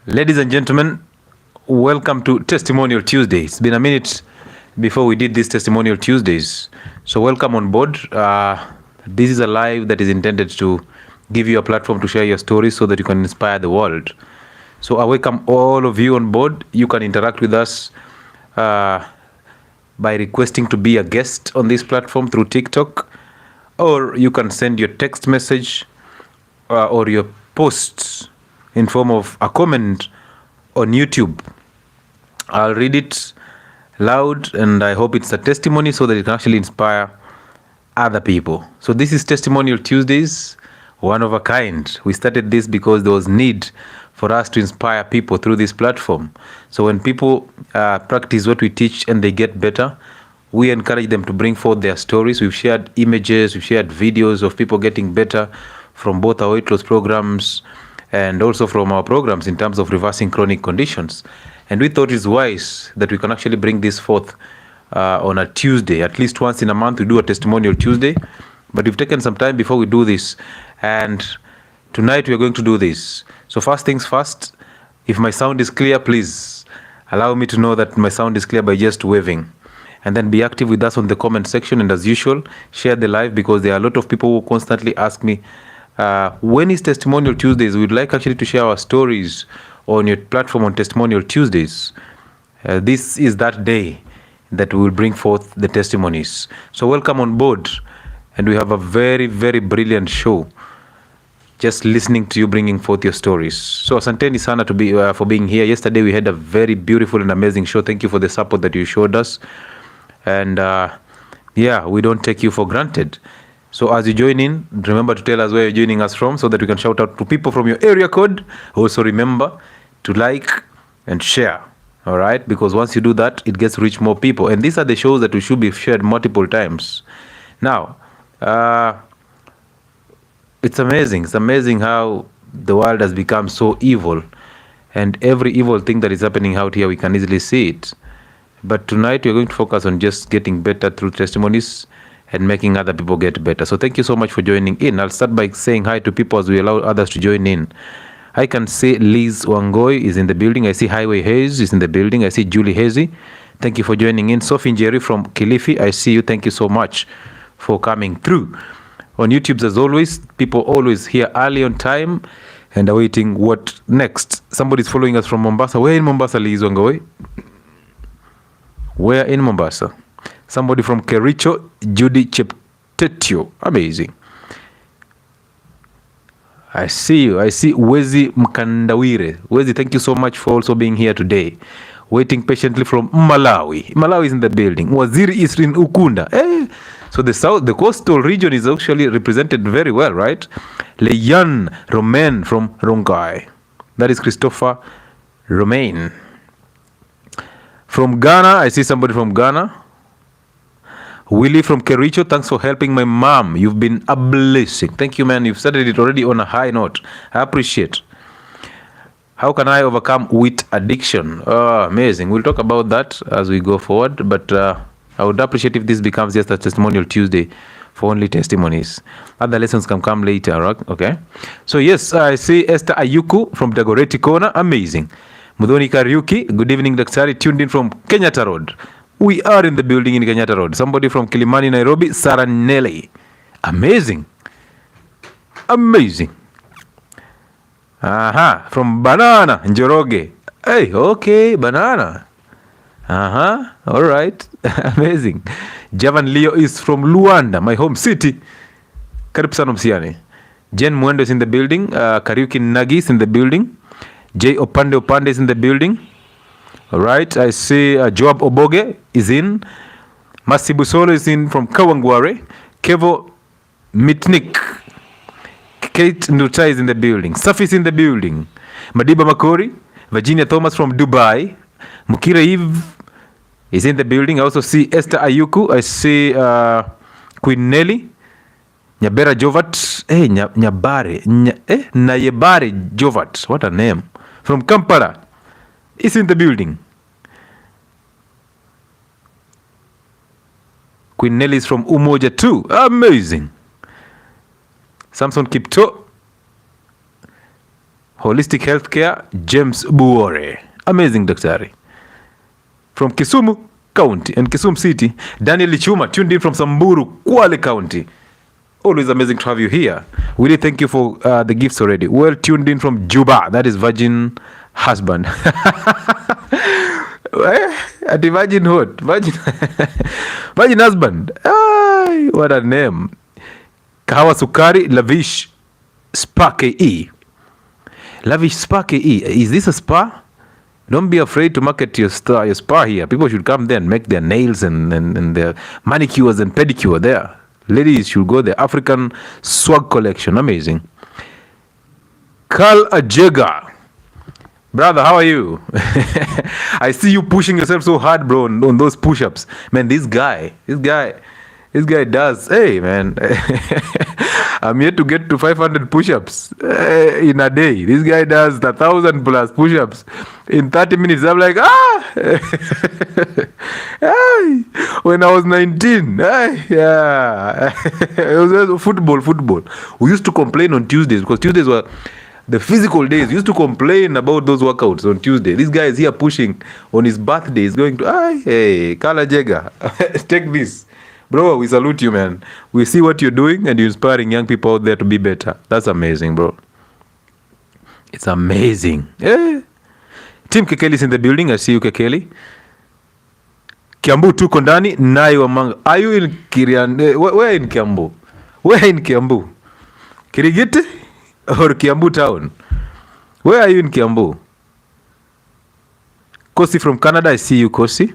Ladies and gentlemen, welcome to Testimonial Tuesday. It's been a minute before we did these Testimonial Tuesdays. So welcome on board. This is a live that is intended to give you a platform to share your stories so that you can inspire the world. So I welcome all of you on board. You can interact with us by requesting to be a guest on this platform through TikTok, or you can send your text message or your posts in form of a comment on YouTube. I'll read it loud and I hope it's a testimony so that it can actually inspire other people. So this is Testimonial Tuesdays, one of a kind. We started this because there was need for us to inspire people through this platform. So when people practice what we teach and they get better, we encourage them to bring forth their stories. We've shared images, we've shared videos of people getting better from both our weight loss programs and also from our programs in terms of reversing chronic conditions. And we thought it's wise that we can actually bring this forth on a Tuesday. At least once in a month we do a Testimonial Tuesday. But we've taken some time before we do this. And tonight we are going to do this. So first things first, if my sound is clear, please allow me to know that my sound is clear by just waving. And then be active with us on the comment section. And as usual, share the live, because there are a lot of people who constantly ask me, when is Testimonial Tuesdays? We'd like actually to share our stories on your platform on Testimonial Tuesdays. This is that day that we will bring forth the testimonies. So welcome on board. And we have a very, very brilliant show. Just listening to you bringing forth your stories. So asanteni sana for being here. Yesterday we had a very beautiful and amazing show. Thank you for the support that you showed us. And yeah, we don't take you for granted. So as you join in, remember to tell us where you're joining us from so that we can shout out to people from your area code. Also remember to like and share, all right? Because once you do that, it gets to reach more people. And these are the shows that we should be shared multiple times. Now, it's amazing. It's amazing how the world has become so evil. And every evil thing that is happening out here, we can easily see it. But tonight, we're going to focus on just getting better through testimonies and making other people get better. So thank you so much for joining in. I'll start by saying hi to people as we allow others to join in. I can say Liz Wangoi is in the building. I see Highway Hayes is in the building. I see Julie Hazy. Thank you for joining in. Sophie Njeri from Kilifi, I see you. Thank you so much for coming through. On YouTube, as always, people always here early on time and are waiting what next. Somebody's following us from Mombasa. Where in Mombasa, Liz Wangoi? Where in Mombasa? Somebody from Kericho, Judy Cheptetio. Amazing. I see you. I see 𝗬𝗧𝗢𝗦𝗏𝗧𝗜𝗏𝗏. Wezi, thank you so much for also being here today. Waiting patiently from Malawi. Malawi is in the building. Waziri is in Ukunda. So the coastal region is actually represented very well, right? Leyan Romain from Rongai. That is Christopher Romain. From Ghana, I see somebody from Ghana. Willie from Kericho, thanks for helping my mom. You've been a blessing. Thank you, man. You've started it already on a high note. I appreciate. How can I overcome weight addiction? Oh, amazing. We'll talk about that as we go forward. But I would appreciate if this becomes just a Testimonial Tuesday for only testimonies. Other lessons can come later, right? Okay. So yes, I see Esther Ayuku from Dagoretti Corner. Amazing. Mudhoni Kariuki, good evening, Dietary, tuned in from Kenyatta Road. We are in the building in Kenyatta Road. Somebody from Kilimani, Nairobi, Sarah Nelly. Amazing. Amazing. From Banana, Njoroge. Hey, okay, Banana. All right. Amazing. Javan Leo is from Luanda, my home city. Karibu sana msiane. Jen Mwendo is in the building. Kariuki Nagi is in the building. J Opande is in the building. All right, I see Joab Oboge is in. Masibu Solo is in from Kawangware. Kevo Mitnik. Kate Nduta is in the building. Safi is in the building. Madiba Makori. Virginia Thomas from Dubai. Mukira Eve is in the building. I also see Esther Ayuku. I see Queen Nelly. Nyabera Jovat. Nayebare Jovat. What a name. From Kampala. Is in the building. Queen Nelly is from Umoja too. Amazing. Samson Kipto Holistic Healthcare, James Buore. Amazing Daktari. From Kisumu County and Kisumu City, Daniel Lichuma, tuned in from Samburu, Kwale County. Always amazing to have you here. Really thank you for the gifts already. Well tuned in from Juba, that is Virgin Husband. At the Virgin Hood. Virgin Husband. Ay, what a name. Kahawa Sukari, Lavish Spa KE. Lavish Spa KE. Is this a spa? Don't be afraid to market your spa here. People should come there and make their nails and their manicures and pedicure there. Ladies should go there. African swag collection. Amazing. 𝗧𝗘𝗦𝗦𝗧𝗜𝗦𝗦. Brother, how are you? I see you pushing yourself so hard, bro, on those push-ups. Man, this guy does. Hey, man. I'm yet to get to 500 push-ups in a day. This guy does 1,000 plus push-ups in 30 minutes. I'm like, when I was 19, yeah. It was football. We used to complain on Tuesdays because Tuesdays were the physical days. We used to complain about those workouts on Tuesday. This guy is here pushing on his birthday. He's going to, hey, 𝗧𝗘𝗦𝗧𝗑𝗦𝗧𝗧. Take this. Bro, we salute you, man. We see what you're doing and you're inspiring young people out there to be better. That's amazing, bro. It's amazing. Yeah. Team Kekeli is in the building. I see you, Kekeli. Kiambu tuko ndani. Nai Wamanga. Are you in Kirian? Where in Kiambu? Where in Kiambu? Kirigiti or Kiambu town? Where are you in Kiambu? Kosi from Canada. I see you, Kosi.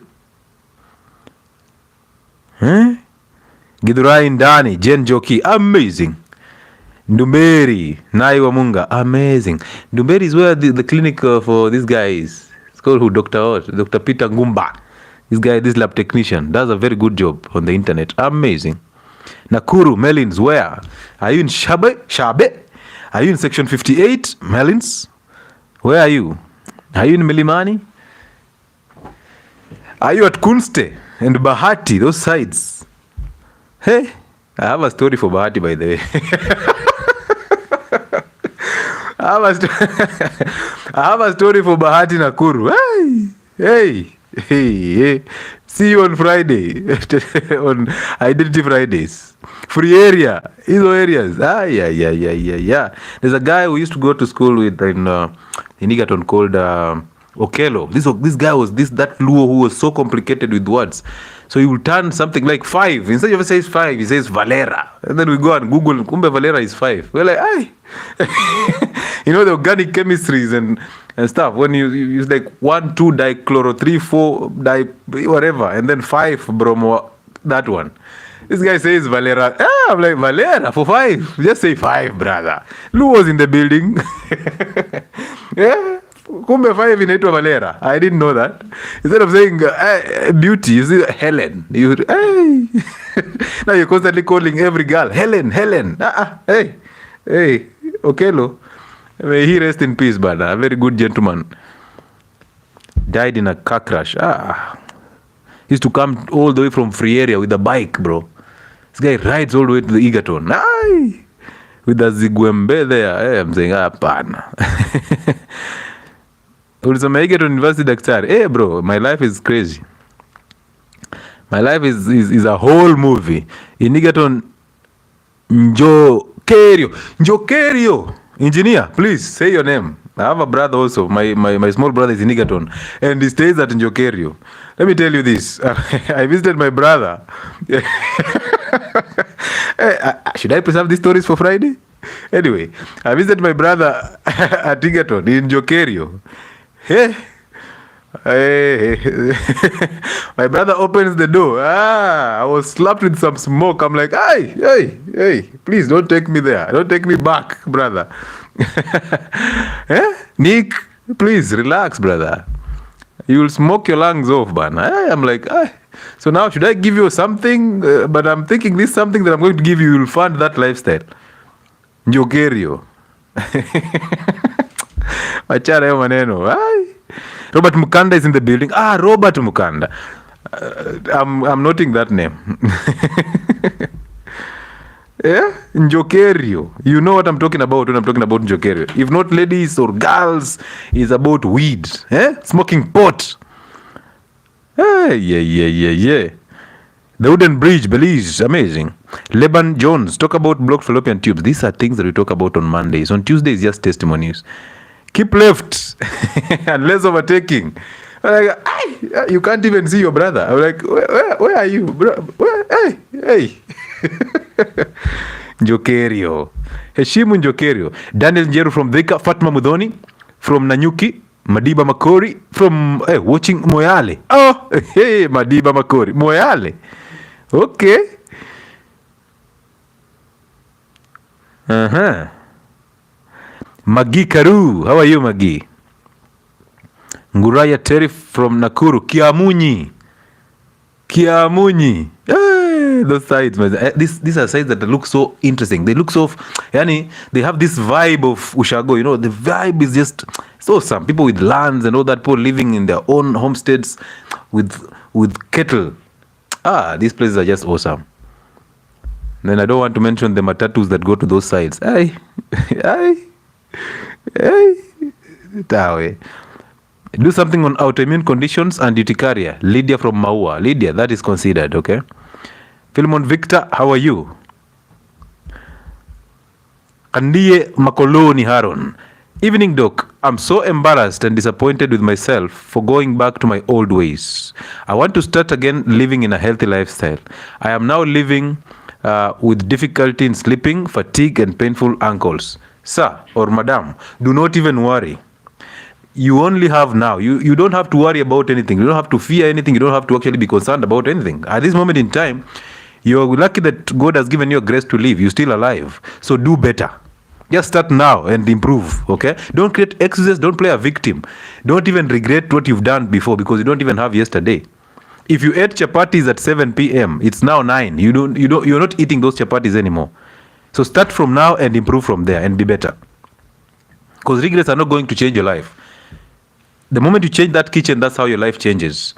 Githurai ndani, Jen Joki, amazing. Ndumberi, Nai Wamunga, amazing. Ndumberi is where the clinic for this guy is. It's called who? Dr. Peter Ngumba. This lab technician, does a very good job on the internet. Amazing. Nakuru, Melins, where? Are you in Shabe? Are you in section 58, Melins? Where are you? Are you in Milimani? Are you at Kunste and Bahati, those sides? Hey, I have a story for Bahati, by the way. I have a story for Bahati Nakuru. Hey. See you on Friday on Identity Fridays. Free area, hizo areas. Yeah. There's a guy who used to go to school with in Egerton called Okello. This guy was that Luo who was so complicated with words. So he will turn something like 5. Instead of saying 5, he says Valera. And then we go and Google, kumbe Valera is 5. We're like, you know, the organic chemistries and stuff. When you use like 1, 2 dichloro, 3, 4 whatever, and then 5 bromo, that one. This guy says Valera. I'm like, Valera for 5? Just say 5, brother. Lou was in the building. Yeah. Kumbe 5 inaitwa Valera. I didn't know that. Instead of saying beauty, you say Helen. Now you're constantly calling every girl Helen. Hey, Okello. May he rest in peace, but a very good gentleman. Died in a car crash. He used to come all the way from free area with a bike, bro. This guy rides all the way to the Egerton. With the Zigwembe there. Hey, I'm saying, pana. Ulisoma Egerton University Daktari. Hey bro, my life is crazy. My life is a whole movie. In Egerton, Njokerio. Engineer, please say your name. I have a brother also. My small brother is in Egerton. And he stays at Njokerio. Let me tell you this. I visited my brother. Should I preserve these stories for Friday? Anyway, I visited my brother at Egerton in Njokerio. Hey. My brother opens the door. I was slapped with some smoke. I'm like, hey, please don't take me there. Don't take me back, brother. Nick, please relax, brother. You will smoke your lungs off, man. I'm like, so now should I give you something? But I'm thinking this something that I'm going to give you will fund that lifestyle. Njokerio. Wachana yo maneno. Robert Mukanda is in the building. Robert Mukanda. I'm noting that name. Yeah, Njokerio. You know what I'm talking about when I'm talking about Njokerio. If not ladies or girls, it's about weed. Smoking pot. Yeah. The Wooden Bridge, Belize, amazing. Leban Jones, talk about blocked fallopian tubes. These are things that we talk about on Mondays. On Tuesdays, just testimonies. Keep left and less overtaking. I'm like, you can't even see your brother. I'm like, where are you, bro? Hey. Njokerio. Heshimu Njokerio. Daniel Njeru from Thika. Fatma Mudhoni from Nanyuki. Madiba Makori from watching Moyale. Oh, hey, Madiba Makori. Moyale. Okay. Magi Karu. How are you, Magi? Nguraya Terry from Nakuru. Kiamunyi. Those sides, these are sides that look so interesting. They look so, they have this vibe of Ushago. You know, the vibe is just so awesome. People with lands and all that, people living in their own homesteads with cattle. These places are just awesome. Then I don't want to mention the matatus that go to those sides. Hey. Do something on autoimmune conditions and urticaria. Lydia from Maua. Lydia, that is considered, okay? Philemon Victor, how are you? Kandie Makoloni Haron. Evening, Doc. I'm so embarrassed and disappointed with myself for going back to my old ways. I want to start again living in a healthy lifestyle. I am now living with difficulty in sleeping, fatigue, and painful ankles. Sir or madam, do not even worry. You only have now. You don't have to worry about anything. You don't have to fear anything. You don't have to actually be concerned about anything. At this moment in time, you're lucky that God has given you a grace to live. You're still alive. So do better. Just start now and improve, okay? Don't create excuses. Don't play a victim. Don't even regret what you've done before because you don't even have yesterday. If you ate chapatis at 7 p.m., it's now 9. You're not eating those chapatis anymore. So start from now and improve from there and be better. Because regrets are not going to change your life. The moment you change that kitchen, that's how your life changes.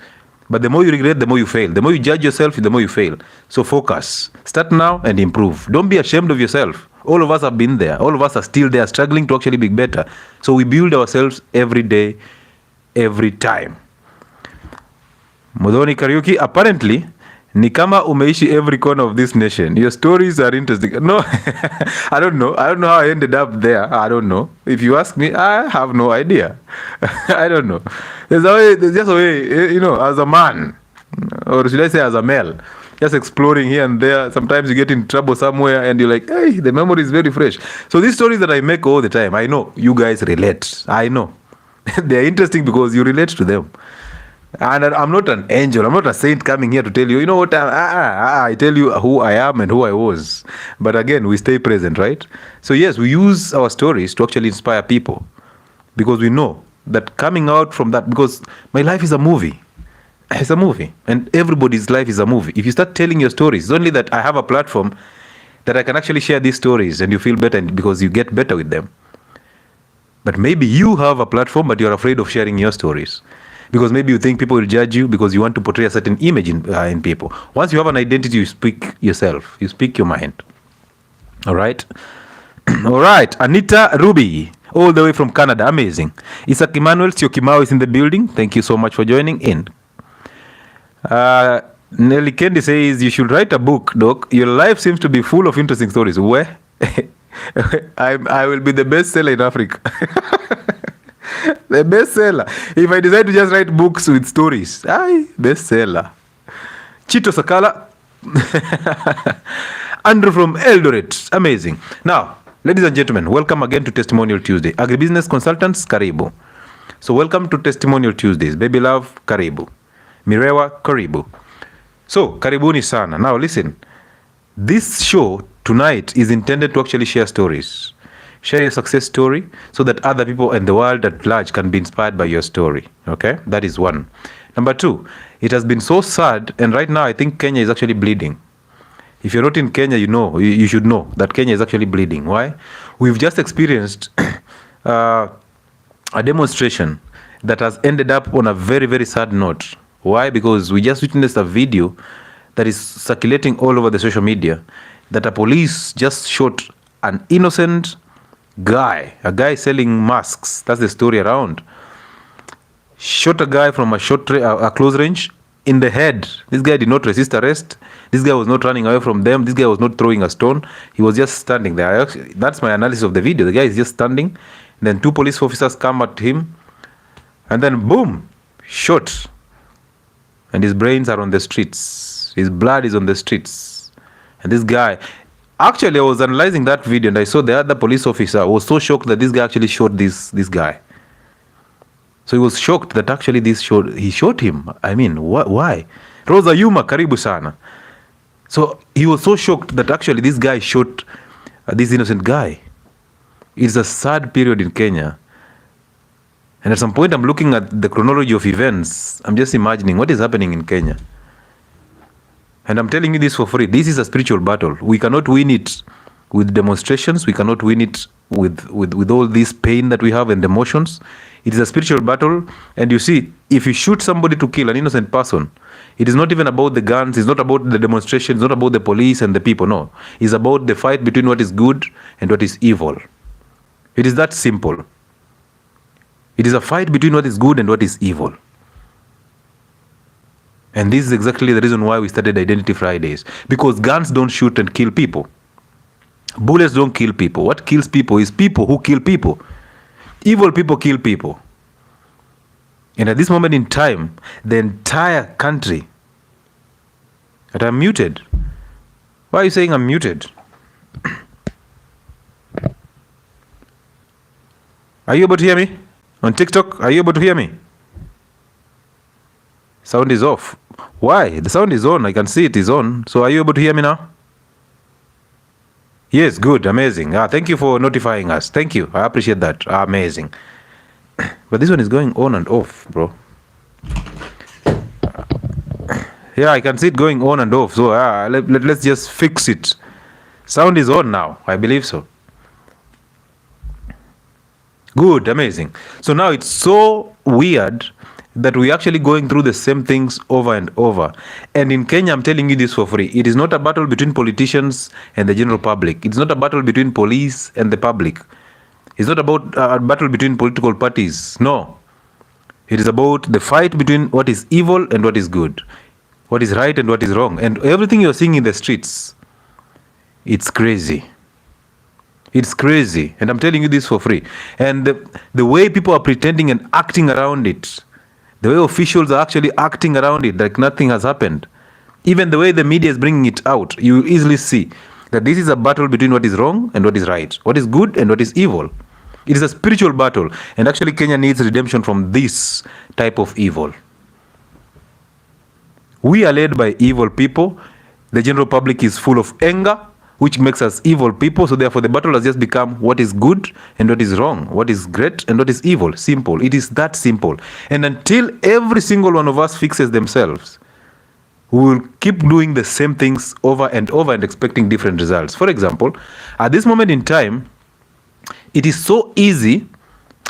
But the more you regret, the more you fail. The more you judge yourself, the more you fail. So focus. Start now and improve. Don't be ashamed of yourself. All of us have been there. All of us are still there, struggling to actually be better. So we build ourselves every day, every time. Modoni Karaoke, apparently, ni kama umeishi every corner of this nation. Your stories are interesting. No, I don't know. I don't know how I ended up there. I don't know. If you ask me, I have no idea. I don't know. There's just a way, as a man, or should I say as a male, just exploring here and there. Sometimes you get in trouble somewhere and you're like, hey, the memory is very fresh. So these stories that I make all the time, I know you guys relate. I know. They're interesting because you relate to them. And I'm not an angel. I'm not a saint coming here to tell you, you know what, I tell you who I am and who I was. But again, we stay present, right? So yes, we use our stories to actually inspire people. Because we know that coming out from that, because my life is a movie. It's a movie. And everybody's life is a movie. If you start telling your stories, it's only that I have a platform that I can actually share these stories and you feel better because you get better with them. But maybe you have a platform, but you're afraid of sharing your stories. Because maybe you think people will judge you because you want to portray a certain image in people. Once you have an identity, you speak yourself. You speak your mind. All right? All right. Anita Ruby, all the way from Canada. Amazing. Isaac Emmanuel Siokimau is in the building. Thank you so much for joining in. Nelly Kendi says, you should write a book, Doc. Your life seems to be full of interesting stories. Where? I will be the bestseller in Africa. The bestseller. If I decide to just write books with stories, bestseller. Chito Sakala. Andrew from Eldoret. Amazing. Now, ladies and gentlemen, welcome again to Testimonial Tuesday. Agribusiness consultants, karibu. So welcome to Testimonial Tuesdays. Baby love, karibu. Mirewa, karibu. So, karibuni sana. Now listen, this show tonight is intended to actually share stories. Share your success story so that other people and the world at large can be inspired by your story. Okay? That is one. Number two, it has been so sad, and right now I think Kenya is actually bleeding. If you're not in Kenya, you should know that Kenya is actually bleeding. Why? We've just experienced a demonstration that has ended up on a very, very sad note. Why? Because we just witnessed a video that is circulating all over the social media that a police just shot an innocent guy, a guy selling masks. That's the story around. Shot a guy from a close range in the head. This guy did not resist arrest. This guy was not running away from them. This guy was not throwing a stone. He was just standing there. That's my analysis of the video. The guy is just standing. Then 2 police officers come at him. And then boom, shot. And his brains are on the streets. His blood is on the streets. And this guy, actually I was analyzing that video and I saw the other police officer was so shocked that this guy actually shot this guy. So he was shocked that actually he shot him. I mean, why? Rosa Yuma, karibu sana. So he was so shocked that actually this guy shot this innocent guy. It's a sad period in Kenya. And at some point I'm looking at the chronology of events. I'm just imagining what is happening in Kenya. And I'm telling you this for free. This is a spiritual battle. We cannot win it with demonstrations. We cannot win it with all this pain that we have and emotions. It is a spiritual battle. And you see, if you shoot somebody to kill an innocent person, it is not even about the guns. It's not about the demonstrations. It's not about the police and the people. No. It's about the fight between what is good and what is evil. It is that simple. It is a fight between what is good and what is evil. And this is exactly the reason why we started Identity Fridays. Because guns don't shoot and kill people. Bullets don't kill people. What kills people is people who kill people. Evil people kill people. And at this moment in time, the entire country... And I'm muted. Why are you saying I'm muted? Are you able to hear me? On TikTok, are you able to hear me? Sound is off. Why? The sound is on. I can see it is on. So are you able to hear me now? Yes, good. Amazing. Thank you for notifying us. Thank you. I appreciate that. Amazing. But this one is going on and off, bro. Yeah, I can see it going on and off. So let's just fix it. Sound is on now. I believe so. Good, amazing. So now it's so weird that we're actually going through the same things over and over. And in Kenya, I'm telling you this for free. It is not a battle between politicians and the general public. It's not a battle between police and the public. It's not about a battle between political parties. No. It is about the fight between what is evil and what is good. What is right and what is wrong. And everything you're seeing in the streets, it's crazy. It's crazy. And I'm telling you this for free. And the way people are pretending and acting around it, the way officials are actually acting around it like nothing has happened, even the way the media is bringing it out, you easily see that this is a battle between what is wrong and what is right, what is good and what is evil. It is a spiritual battle. And actually Kenya needs redemption from this type of evil. We are led by evil people. The general public is full of anger, which makes us evil people. So therefore the battle has just become what is good and what is wrong, what is great and what is evil. Simple. It is that simple. And until every single one of us fixes themselves, we will keep doing the same things over and over and expecting different results. For example, at this moment in time, it is so easy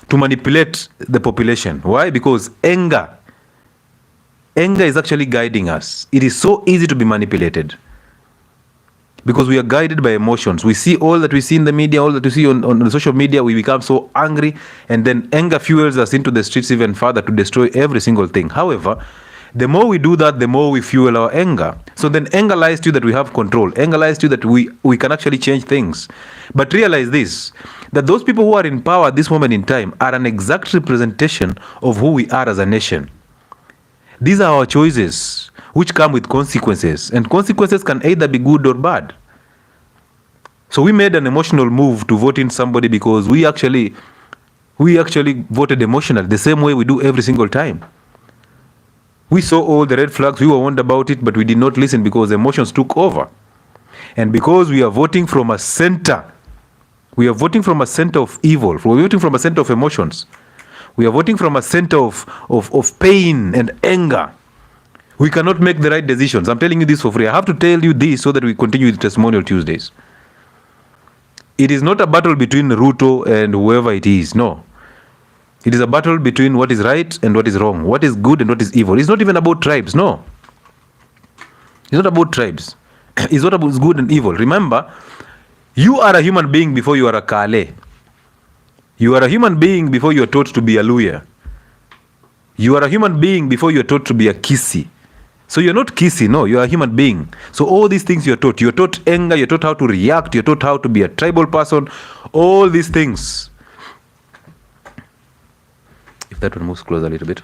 to manipulate the population. Why? Because anger is actually guiding us. It is so easy to be manipulated. Because we are guided by emotions. We see all that we see in the media, all that we see on social media. We become so angry, and then anger fuels us into the streets even further to destroy every single thing. However, the more we do that, the more we fuel our anger. So then anger lies to you that we have control. Anger lies to you that we can actually change things. But realize this, that those people who are in power at this moment in time are an exact representation of who we are as a nation. These are our choices, which come with consequences. And consequences can either be good or bad. So we made an emotional move to vote in somebody because we actually voted emotionally, the same way we do every single time. We saw all the red flags, we were warned about it, but we did not listen because emotions took over. And because we are voting from a center, we are voting from a center of evil, we are voting from a center of emotions. We are voting from a center of pain and anger. We cannot make the right decisions. I'm telling you this for free. I have to tell you this so that we continue with Testimonial Tuesdays. It is not a battle between Ruto and whoever it is. No. It is a battle between what is right and what is wrong. What is good and what is evil. It's not even about tribes. No. It's not about tribes. is what is good and evil. Remember, you are a human being before you are a Kale. You are a human being before you are taught to be a Luya. You are a human being before you are taught to be a Kisi. So you're not Kisi, no, you are a human being. So all these things you're taught. You're taught anger, you're taught how to react, you're taught how to be a tribal person. All these things. If that one moves closer a little bit.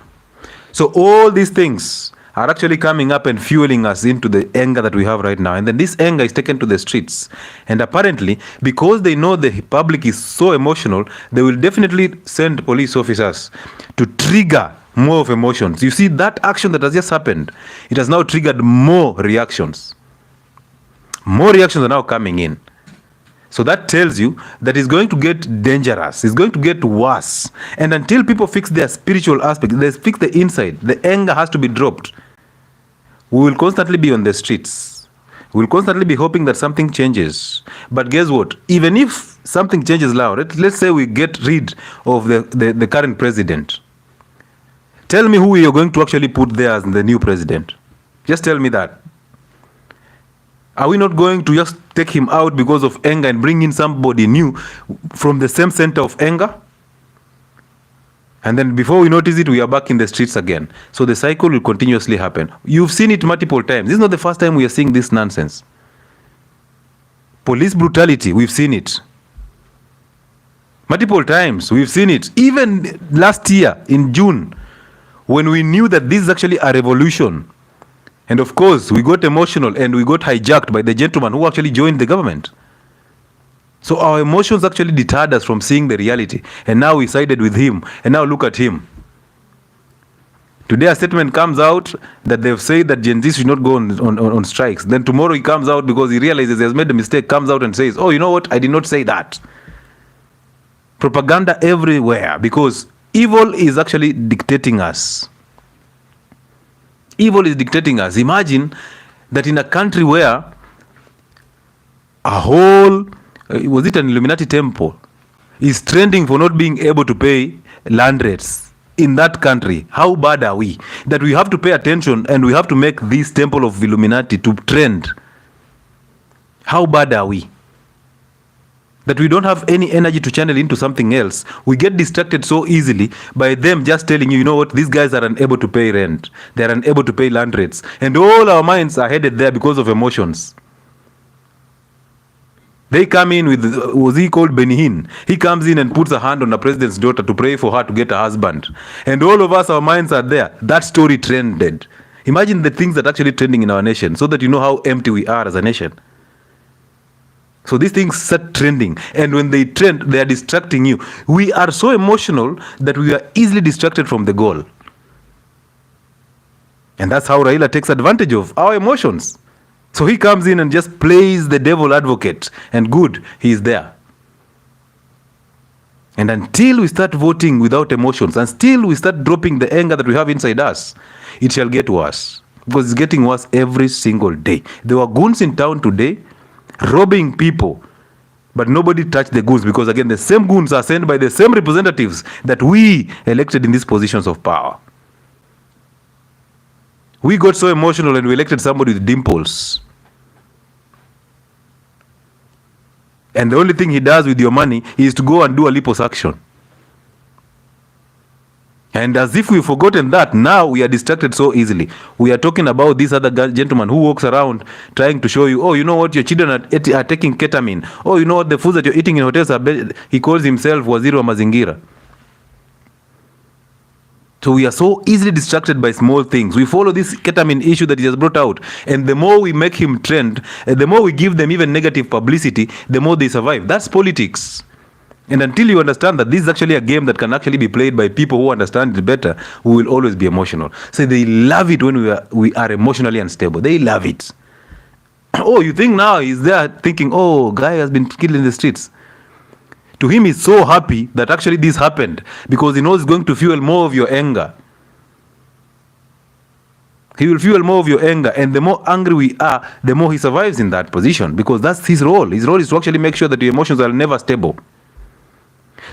So all these things are actually coming up and fueling us into the anger that we have right now. And then this anger is taken to the streets. And apparently, because they know the public is so emotional, they will definitely send police officers to trigger more of emotions. You see, that action that has just happened, it has now triggered more reactions. More reactions are now coming in. So that tells you that it's going to get dangerous. It's going to get worse. And until people fix their spiritual aspect, they fix the inside, the anger has to be dropped. We will constantly be on the streets. We will constantly be hoping that something changes. But guess what? Even if something changes now, let's say we get rid of the current president. Tell me who you're going to actually put there as the new president. Just tell me that. Are we not going to just take him out because of anger and bring in somebody new from the same center of anger? And then before we notice it, we are back in the streets again. So the cycle will continuously happen. You've seen it multiple times. This is not the first time we are seeing this nonsense. Police brutality, we've seen it. Multiple times, we've seen it. Even last year, in June, when we knew that this is actually a revolution. And of course, we got emotional and we got hijacked by the gentleman who actually joined the government. So our emotions actually deterred us from seeing the reality. And now we sided with him. And now look at him. Today a statement comes out that they've said that Gen Z should not go on strikes. Then tomorrow he comes out because he realizes he has made a mistake, comes out and says, oh, you know what? I did not say that. Propaganda everywhere because evil is actually dictating us. Evil is dictating us. Imagine that in a country where a whole, was it an Illuminati temple, is trending for not being able to pay land rates in that country. How bad are we? That we have to pay attention and we have to make this temple of Illuminati to trend. How bad are we? That we don't have any energy to channel into something else. We get distracted so easily by them just telling you, you know what, these guys are unable to pay rent. They are unable to pay land rates. And all our minds are headed there because of emotions. They come in with, was he called Benihin? He comes in and puts a hand on the president's daughter to pray for her to get a husband. And all of us, our minds are there. That story trended. Imagine the things that are actually trending in our nation so that you know how empty we are as a nation. So these things start trending, and when they trend, they are distracting you. We are so emotional that we are easily distracted from the goal. And that's how Raila takes advantage of our emotions. So he comes in and just plays the devil advocate, and good, he is there. And until we start voting without emotions, and still we start dropping the anger that we have inside us, it shall get worse. Because it's getting worse every single day. There were goons in town today, robbing people, but nobody touched the goons because again the same goons are sent by the same representatives that we elected in these positions of power. We got so emotional and we elected somebody with dimples, and the only thing he does with your money is to go and do a liposuction. And as if we've forgotten that, now we are distracted so easily. We are talking about this other gentleman who walks around trying to show you, oh, you know what, your children are taking ketamine. Oh, you know what, the foods that you're eating in hotels are bad. He calls himself Waziri wa Mazingira. So we are so easily distracted by small things. We follow this ketamine issue that he has brought out. And the more we make him trend, the more we give them even negative publicity, the more they survive. That's politics. And until you understand that this is actually a game that can actually be played by people who understand it better, we will always be emotional. So they love it when we are emotionally unstable. They love it. Oh, you think now he's there thinking, oh, guy has been killed in the streets. To him, he's so happy that actually this happened because he knows it's going to fuel more of your anger. He will fuel more of your anger, and the more angry we are, the more he survives in that position because that's his role. His role is to actually make sure that your emotions are never stable.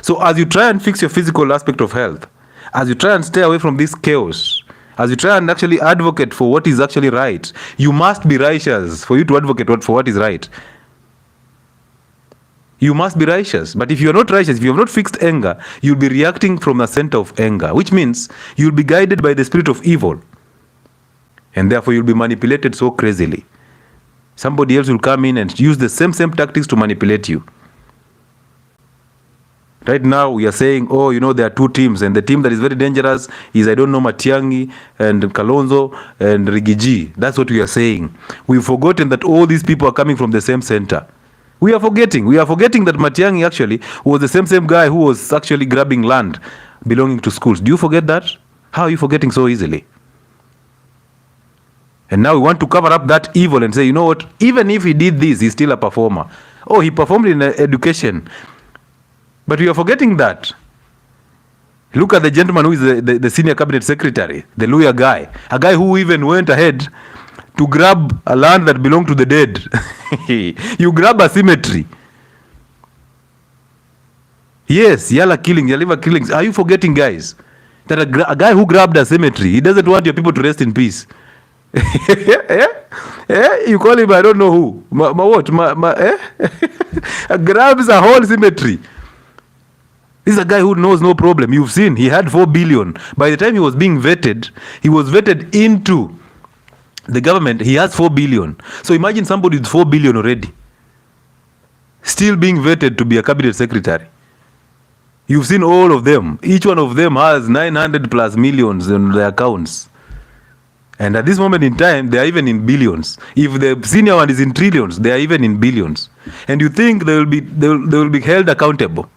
So as you try and fix your physical aspect of health, as you try and stay away from this chaos, As you try and actually advocate for what is actually right, you must be righteous for you to advocate for what is right. You must be righteous. But if you are not righteous, if you have not fixed anger, you'll be reacting from a center of anger, which means you'll be guided by the spirit of evil. And therefore, you'll be manipulated so crazily. Somebody else will come in and use the same tactics to manipulate you. Right now, we are saying, oh, you know, there are two teams, and the team that is very dangerous is, I don't know, Matiang'i and Kalonzo and Rigiji. That's what we are saying. We've forgotten that all these people are coming from the same center. We are forgetting that Matiang'i actually was the same guy who was actually grabbing land belonging to schools. Do you forget that? How are you forgetting so easily? And now we want to cover up that evil and say, you know what, even if he did this, he's still a performer. Oh, he performed in education. But we are forgetting that. Look at the gentleman who is the senior cabinet secretary, the lawyer guy. A guy who even went ahead to grab a land that belonged to the dead. You grab a cemetery. Yes, Yala killings, Yaliva killings. Are you forgetting, guys, that a guy who grabbed a cemetery, he doesn't want your people to rest in peace? You call him, I don't know who. Grabs a whole cemetery. This is a guy who knows no problem. You've seen, he had 4 billion. By the time he was being vetted, he was vetted into the government. He has 4 billion. So imagine somebody with 4 billion already, still being vetted to be a cabinet secretary. You've seen all of them. Each one of them has 900 plus millions in their accounts. And at this moment in time, they are even in billions. If the senior one is in trillions, they are even in billions. And you think they will be held accountable?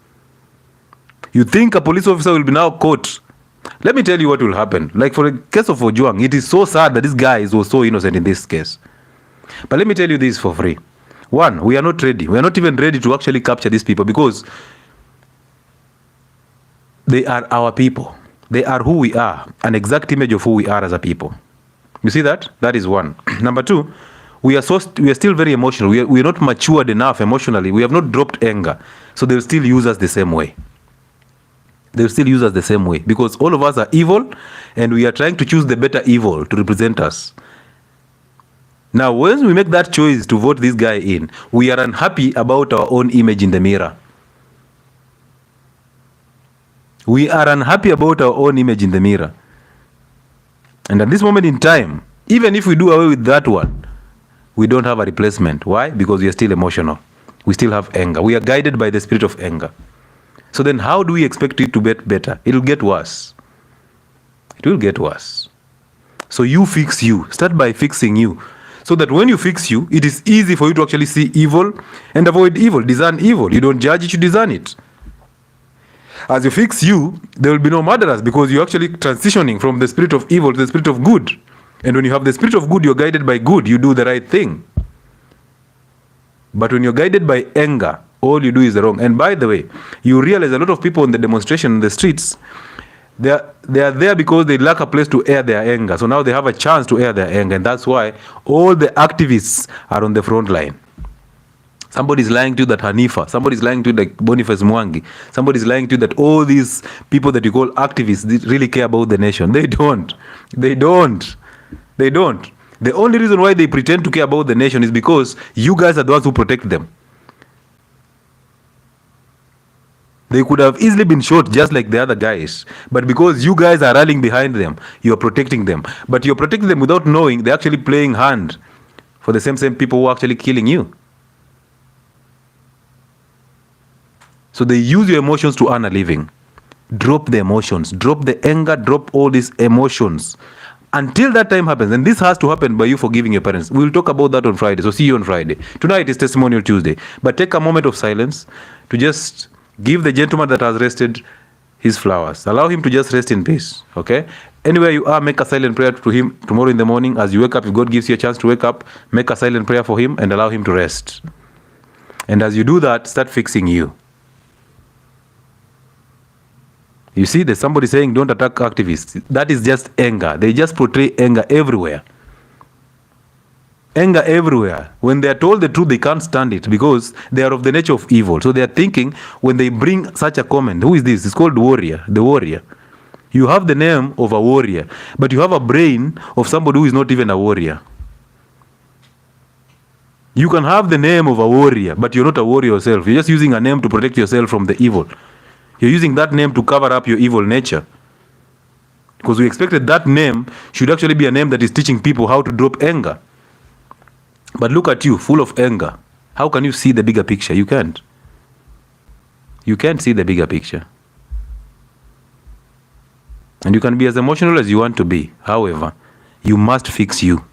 You think a police officer will be now caught? Let me tell you what will happen. Like for the case of Ojwang, it is so sad that this guy was so innocent in this case. But let me tell you this for free. One, we are not ready. We are not even ready to actually capture these people because they are our people. They are who we are, an exact image of who we are as a people. You see that? That is one. Number two, we are still very emotional. We are not matured enough emotionally. We have not dropped anger. So they will still use us the same way. They will still use us the same way because all of us are evil and we are trying to choose the better evil to represent us. Now, when we make that choice to vote this guy in, we are unhappy about our own image in the mirror. We are unhappy about our own image in the mirror. And at this moment in time, even if we do away with that one, we don't have a replacement. Why? Because we are still emotional. We still have anger. We are guided by the spirit of anger. So then how do we expect it to get better? It will get worse. It will get worse. So you fix you. Start by fixing you. So that when you fix you, it is easy for you to actually see evil and avoid evil. Discern evil. You don't judge it, you discern it. As you fix you, there will be no murderers because you're actually transitioning from the spirit of evil to the spirit of good. And when you have the spirit of good, you're guided by good. You do the right thing. But when you're guided by anger, all you do is wrong. And by the way, you realize a lot of people in the demonstration in the streets, they are there because they lack a place to air their anger. So now they have a chance to air their anger. And that's why all the activists are on the front line. Somebody's lying to you that Hanifa. Somebody's lying to you like Boniface Mwangi. Somebody's lying to you that all these people that you call activists really care about the nation. They don't. They don't. They don't. The only reason why they pretend to care about the nation is because you guys are the ones who protect them. They could have easily been shot just like the other guys. But because you guys are rallying behind them, you're protecting them. But you're protecting them without knowing they're actually playing hand for the same people who are actually killing you. So they use your emotions to earn a living. Drop the emotions. Drop the anger. Drop all these emotions. Until that time happens. And this has to happen by you forgiving your parents. We'll talk about that on Friday. So see you on Friday. Tonight is Testimonial Tuesday. But take a moment of silence to just give the gentleman that has rested his flowers. Allow him to just rest in peace. Okay? Anywhere you are, make a silent prayer to him tomorrow in the morning. As you wake up, if God gives you a chance to wake up, make a silent prayer for him and allow him to rest. And as you do that, start fixing you. You see, there's somebody saying don't attack activists. That is just anger. They just portray anger everywhere. Anger everywhere. When they are told the truth, they can't stand it because they are of the nature of evil. So they are thinking when they bring such a comment, who is this? It's called warrior, the warrior. You have the name of a warrior, but you have a brain of somebody who is not even a warrior. You can have the name of a warrior, but you're not a warrior yourself. You're just using a name to protect yourself from the evil. You're using that name to cover up your evil nature. Because we expected that name should actually be a name that is teaching people how to drop anger. But look at you, full of anger. How can you see the bigger picture? You can't. You can't see the bigger picture. And you can be as emotional as you want to be. However, you must fix you.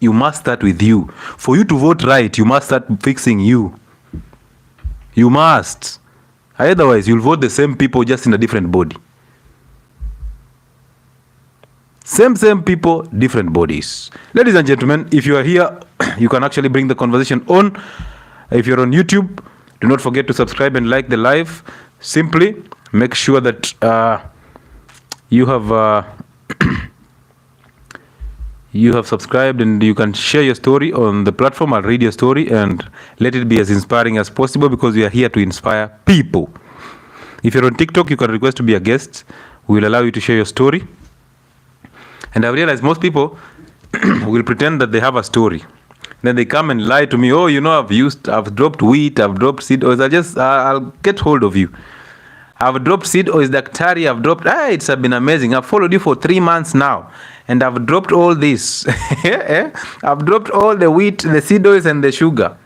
You must start with you. For you to vote right, you must start fixing you. You must. Otherwise, you'll vote the same people just in a different body. Same people, different bodies. Ladies and gentlemen, if you are here, you can actually bring the conversation on. If you're on YouTube, do not forget to subscribe and like the live. Simply make sure that you have you have subscribed, and you can share your story on the platform. I'll read your story and let it be as inspiring as possible, because we are here to inspire people. If you're on TikTok, you can request to be a guest. We will allow you to share your story. And I realize most people will pretend that they have a story. Then they come and lie to me. Oh, you know, I've dropped wheat, I've dropped seed oils. I'll get hold of you. I've dropped seed oils, Dietary, I've dropped, it's been amazing. I've followed you for 3 months now, and I've dropped all this. I've dropped all the wheat, the seed oils, and the sugar.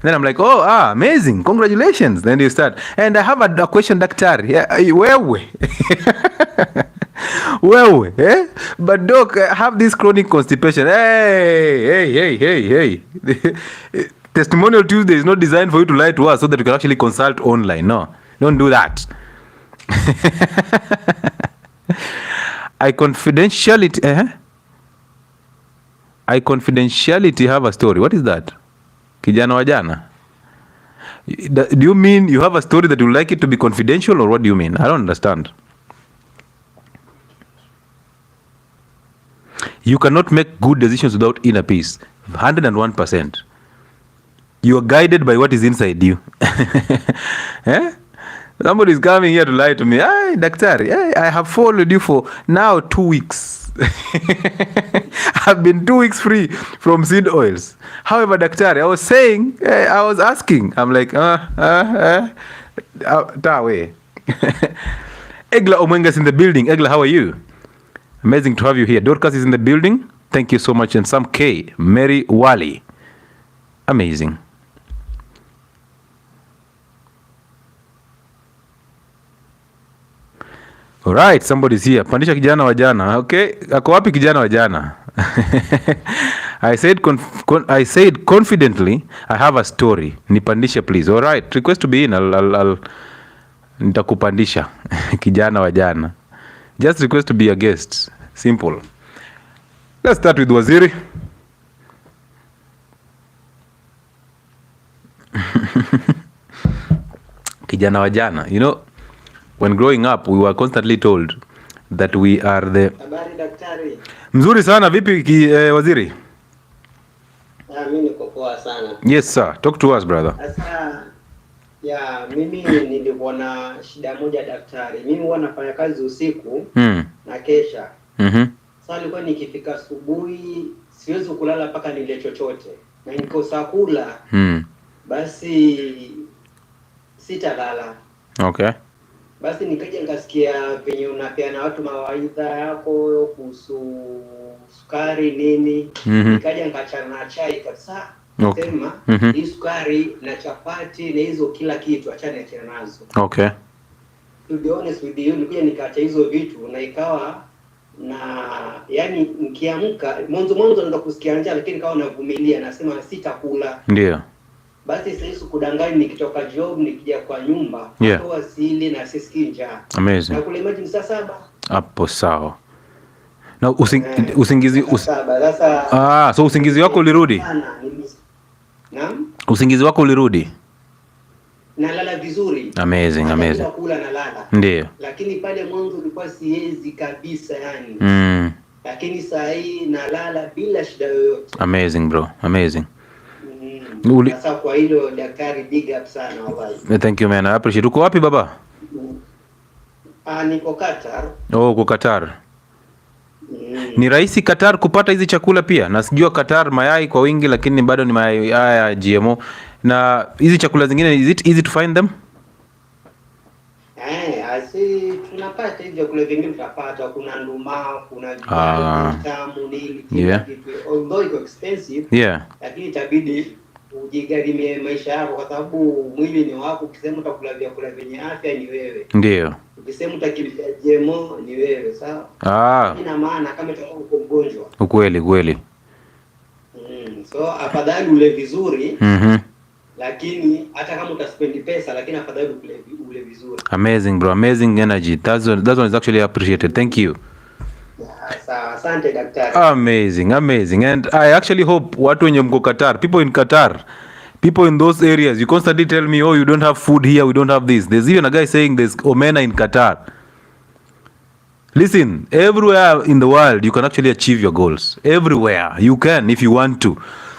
Then I'm like, amazing, congratulations. Then you start. And I have a question, Dietary. Wewe. But doc, I have this chronic constipation. Hey. Testimonial Tuesday is not designed for you to lie to us so that you can actually consult online. No, don't do that. I confidentiality have a story. What is that? Kijana wa jana. Do you mean you have a story that you like it to be confidential, or what do you mean? I don't understand. You cannot make good decisions without inner peace. 101%. You are guided by what is inside you. Somebody is coming here to lie to me. Hey, Dietary, I have followed you for now 2 weeks. I've been 2 weeks free from seed oils. However, Dietary, I was asking. I'm like, Ewgla Omwenga is in the building. Ewgla, how are you? Amazing to have you here. Dorcas is in the building. Thank you so much. And Sam K. Mary Wally. Amazing. All right, somebody's here. Pandisha kijana wa jana. Okay, ako wapi kijana wa jana? I said confidently, I have a story. Nipandisha please. All right, request to be in. I'll nitakupandisha kijana wa jana. Just request to be a guest. Simple. Let's start with Waziri. Kijana wa jana. You know, when growing up, we were constantly told that we are the... Habari daktari. Mzuri sana, vipi Waziri? Mimi niko poa sana. Yes sir, talk to us brother. Sasa mimi nilikuwa na shida moja daktari. Mimi huwa nafanya kazi usiku na kesha. Sasa nilikuwa nikifika asubuhi siwezi kulala mpaka nile chochote. Na nikosa kula. Basi sitalala. Okay. Basi nikaja nikasikia venye unapeana watu mawaidha yako kuhusu sukari nini. Nikaja nikachana na chai kabisa. Okay. Sema hii sukari na chapati na hizo kila kitu achana nazo. Okay. To be honest with you, nilikuja nikaacha hizo vitu na ikawa na yani nikiamka mwanzo naenda kusikia njaa, lakini kawa navumilia nasema sitakula. Ndio. Basi sasa kudanganya nikitoka job nikija kwa nyumba kwa asili na sisikii njaa. Amazing. Na kule imagine saa 7. Hapo sawa. Na usingizi sasa so usingizi wako ulirudi? Naam. Usingizi wako ulirudi? Nalala vizuri. Amazing. Kula na lala. Ndio. Lakini pale mwanzo ulikuwa siwezi kabisa yani. Lakini saa hii nalala bila shida yoyote. Amazing bro, amazing. Sasa kwa hilo daktari, big up sana wallahi. Thank you man, I appreciate. Uko wapi baba? Niko Qatar. Oh, uko Qatar. Ni rahisi Qatar kupata hizi chakula pia? Na sijua Qatar mayai kwa wingi, lakini bado ni mayai ya GMO. Na hizi chakula zingine, is it easy to find them? Asi tunapata hivi vyakula vingine tutapata, kuna nduma, kuna tamu nili, although it's expensive, lakini itabidi ujigharimie maisha yako kwa sababu mwili ni wako. Ukisema utakula vyakula vyenye afya ni wewe. Ndio. Ukisema utakimbia GMO ni wewe, sawa? Ina maana kama utakuwa uko mgonjwa. Kweli. So afadhali ule vizuri. Lakini hata kama utaspendi pesa, lakini afadhali ule vizuri. Amazing bro, amazing energy. That one is actually appreciated. Thank you. Asante daktari. Amazing. And I actually hope watu wenye mko Qatar, people in Qatar, people in those areas, you constantly tell me, oh, you don't have food here, we don't have this. There's even a guy saying there's omena in Qatar. Listen, everywhere in the world you can actually achieve your goals. Everywhere you can if you want to.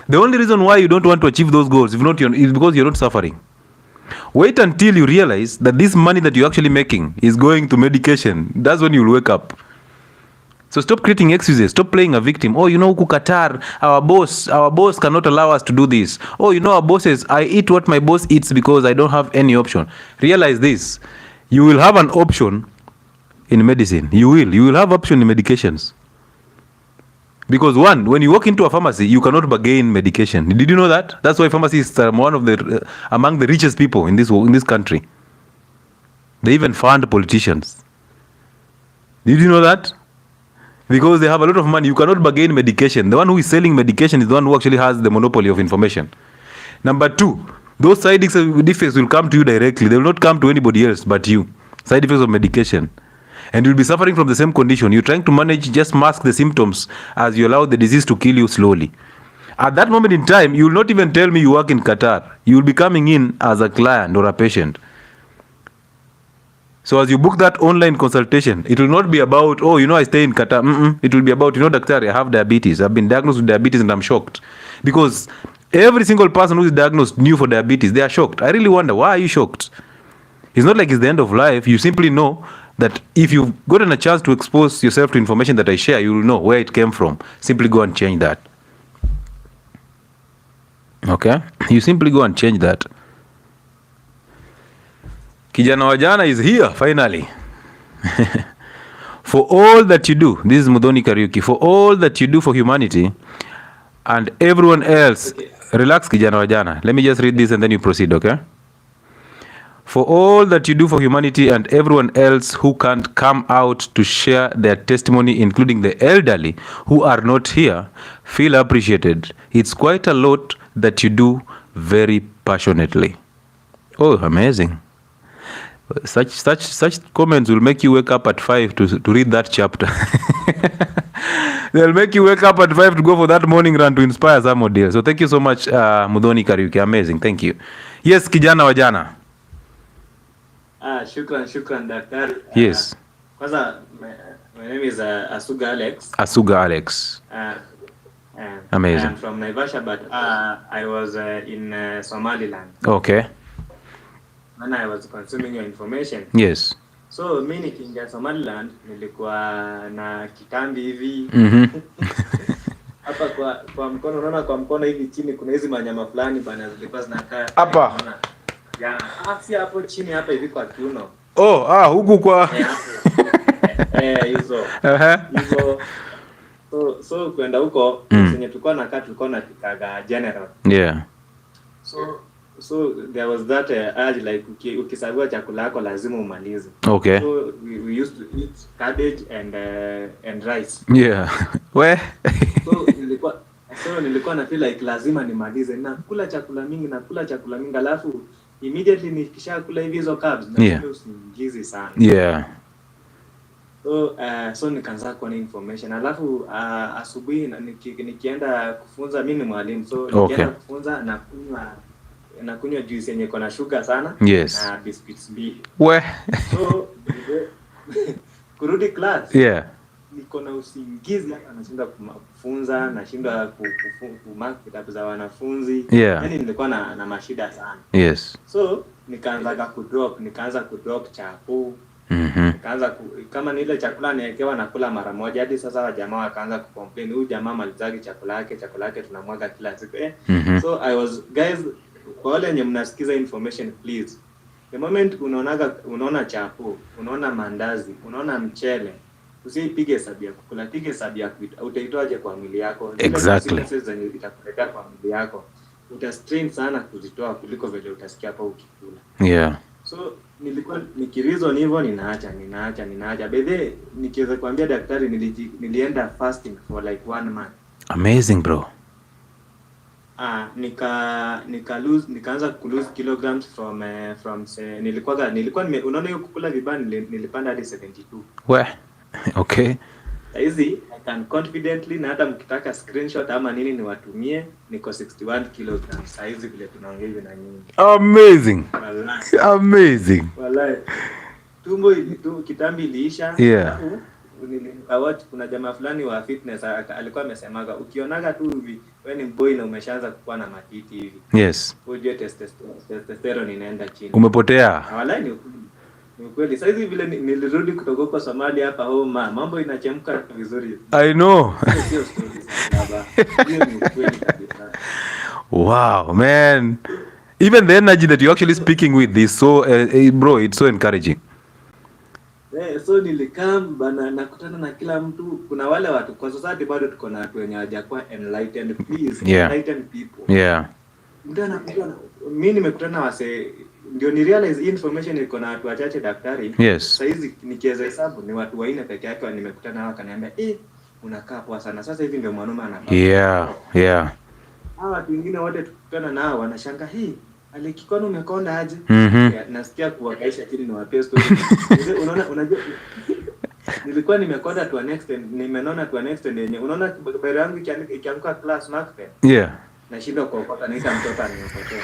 The only reason why you don't want to achieve those goals is because you're not suffering. Wait until you realize that this money that you're actually making is going to medication. That's when you'll wake up. So stop creating excuses. Stop playing a victim. Oh, huku Qatar, our boss cannot allow us to do this. Oh, our bosses, I eat what my boss eats because I don't have any option. Realize this. You will have an option in medicine. You will have option in medications. Because one, when you walk into a pharmacy, you cannot bargain medication. Did you know that? That's why pharmacists are one of the among the richest people in this country. They even fund politicians. Did you know that? Because they have a lot of money. You cannot bargain medication. The one who is selling medication is the one who actually has the monopoly of information. Number two, those side effects will come to you directly. They will not come to anybody else but you. Side effects of medication. And you'll be suffering from the same condition. You're trying to manage, just mask the symptoms as you allow the disease to kill you slowly. At that moment in time, you will not even tell me you work in Qatar. You will be coming in as a client or a patient. So as you book that online consultation, it will not be about, oh, I stay in Qatar. It will be about, Doctor, I have diabetes. I've been diagnosed with diabetes and I'm shocked. Because every single person who is diagnosed new for diabetes, they are shocked. I really wonder, why are you shocked? It's not like it's the end of life. You simply know that if you've gotten a chance to expose yourself to information that I share, you will know where it came from. Simply go and change that. Okay? You simply go and change that. Kijana wa jana is here, finally. For all that you do, this is Mudhoni Kariuki, for all that you do for humanity and everyone else, relax kijana wa jana. Let me just read this and then you proceed, okay? For all that you do for humanity and everyone else who can't come out to share their testimony, including the elderly who are not here, feel appreciated. It's quite a lot that you do very passionately. Oh, amazing. Such comments will make you wake up at 5 to read that chapter. They'll make you wake up at 5 to go for that morning run to inspire somebody else. So thank you so much, Mudhoni Kariuki. Amazing. Thank you. Yes, kijana wa jana. Shukran daktari. Yes. Kwanza, my name is 𝗧𝗘𝗦𝗧𝗏𝗧𝗏. 𝗧𝗘𝗦𝗧𝗏𝗏. Amazing. I'm from Naivasha, but I was in Somaliland. Okay. When I was consuming your information. Yes. So mimi nikiingia Somaliland nilikuwa na kitambi hivi. Hapa kwa mkono, unaona kwa mkono hivi chini kuna hizi manyama fulani bana zilikuwa zinakaa. Hapa. Ya, afya hapo chini hapa hivi kwa kiuno. Oh, huku kwa. Hizo. Hizo. So kwenda huko senye tulikuwa na kikaga general. Yeah. So there was that urge like ukisagua chakula yako lazima umalize. Okay. So we used to eat cabbage and rice. Yeah. Where? So nilikuwa na feel like lazima nimalize. Nakula chakula mingi alafu immediately nikishakula hivi hizo carbs na usingizi sana. Yeah. So nikaanza kuona information. Alafu asubuhi nikienda kufunza, mimi ni mwalimu. So nikienda kufunza na kunywa juice yenye iko na sugar sana. Yes. Na biscuits mbili. So kurudi class. Yeah. Niko na usingizi, nashinda kufunza, nashinda kumark vitabu za wanafunzi. Yeah. Yaani nilikuwa na mashida sana. Yes. So nikaanza kudrop chapo, Nikaanza kama ni ile chakula niekewa nakula mara moja, hadi sasa jamaa wakaanza kucomplain, huyu jamaa malizagi chakula yake tunamwaga kila siku. So I was, guys, kwa wale wenye mnasikiza information, please, the moment unaona chapo, unaona mandazi, unaona mchele, usipige hesabu ya kukula, pige hesabu ya utaitoaje kwa mwili yako. Exactly. Zenye itakuletea kwa mwili yako, utastrain sana kuzitoa kuliko vile utasikia hapo ukikula. Yeah. So nilikuwa nikireason hivyo, ninaacha. Bedhe nikiweza kuambia daktari, nilienda fasting for like 1 month. Amazing, bro. Nikaanza ku lose kilograms from unaona hiyo kukula vibaya, nilipanda hadi 72. We. Okay. Hizi I can confidently, na hata mkitaka screenshot ama nini niwatumie, niko 61 kilograms hizi vile tunaongea hivi na nyinyi. Amazing. Wallahi. Amazing. Wallahi. Tumbo kitambi iliisha. Yeah. Kuna jamaa fulani wa fitness alikuwa amesemaga, ukionaga tu hivi wewe ni boy na umeshaanza kuwa na matiti hivi. Yes. Ujue testosterone inaenda chini. Umepotea. Wallahi ni kweli. Sasa hivi vile nilirudi kutoka kwa Somalia hapa home, mambo inachemka vizuri. I know. Sio story baba. Hiyo ni kweli kabisa. Wow, man. Even the energy that you're actually speaking with is so, bro, it's so encouraging. So nilikam bana, nakutana na kila mtu. Kuna wale watu kwa society bado tuko na watu wenye hawajakuwa enlightened, please. Yeah. Enlighten people. Yeah. Mimi nimekutana wase, ndio ni realize information iko na watu wachache daktari. Yes. Sasa hizi nikiweza hesabu ni watu 4 peke yake nimekutana nao, akaniambia unakaa poa sana. Sasa hivi ndio mwanaume anafanya. Yeah. Hawa watu wengine wote tukutana nao wanashanga, alikikono umekonda aje? Nasikia kuwakaisha chini ni wape story. Unajua nilikuwa nimekonda to an extent, nimenona to an extent yenye unaona bare yangu ikianguka class mark pen. Yeah. Nashinda kuokota, naita mtoto aniokote.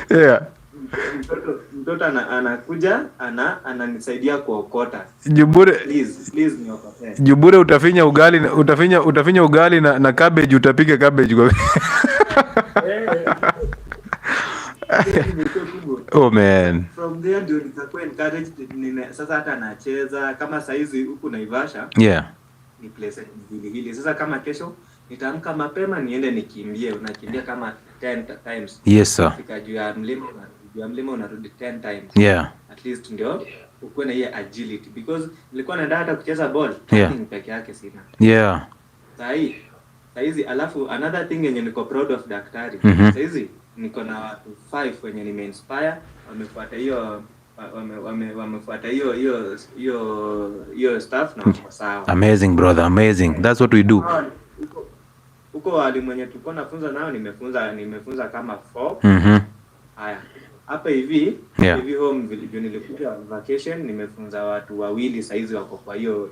Yeah. Mtoto anakuja ananisaidia kuokota. Jubure, please niokote. Jubure utafinya ugali na cabbage, utapiga cabbage kwa. Oh man. From there ndio nikakuwa encouraged, sasa hata nacheza kama saizi huku Naivasha. Yeah. Ni place hili. Sasa kama kesho nitaamka mapema niende nikimbie, unakimbia kama 10 times. Yes sir. Fika juu ya mlima unarudi 10 times. Yeah. At least ndio ukuwe na hiyo agility, because nilikuwa naenda hata kucheza ball, peke yake sina. Yeah. Saizi alafu another thing yenye niko proud of daktari. Saizi niko na watu 5 wenye nimeinspire, wamefuata hiyo staff na wako sawa. Amazing brother, amazing. That's what we do. Huko walimu wenye tulikuwa nafunza nao nimefunza kama 4. Haya. Hapa hivi home vile nilikuja vacation nimefunza watu 2 saizi wako kwa hiyo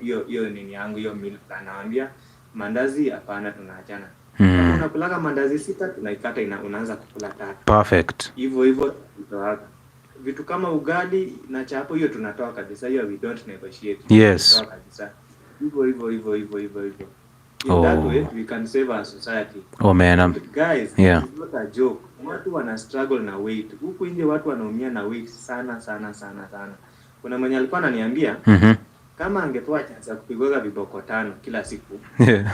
nini yangu hiyo meal plan, naambia mandazi hapana, tunaachana. Unakula mandazi 6 tunaikata unaanza kukula 3. Perfect. Hivyo tutawaka. Vitu kama ugali na chapo hiyo tunatoa kabisa, hiyo we don't negotiate. Yes. Tunatoa kabisa. Hivyo. In that way we can save our society. Oh man, guys, it's not a joke. Watu wana struggle na weight. Huku nje watu wanaumia na weight sana. Kuna mwenye alikuwa ananiambia kama angepewa chance ya kupigwa viboko 5 kila siku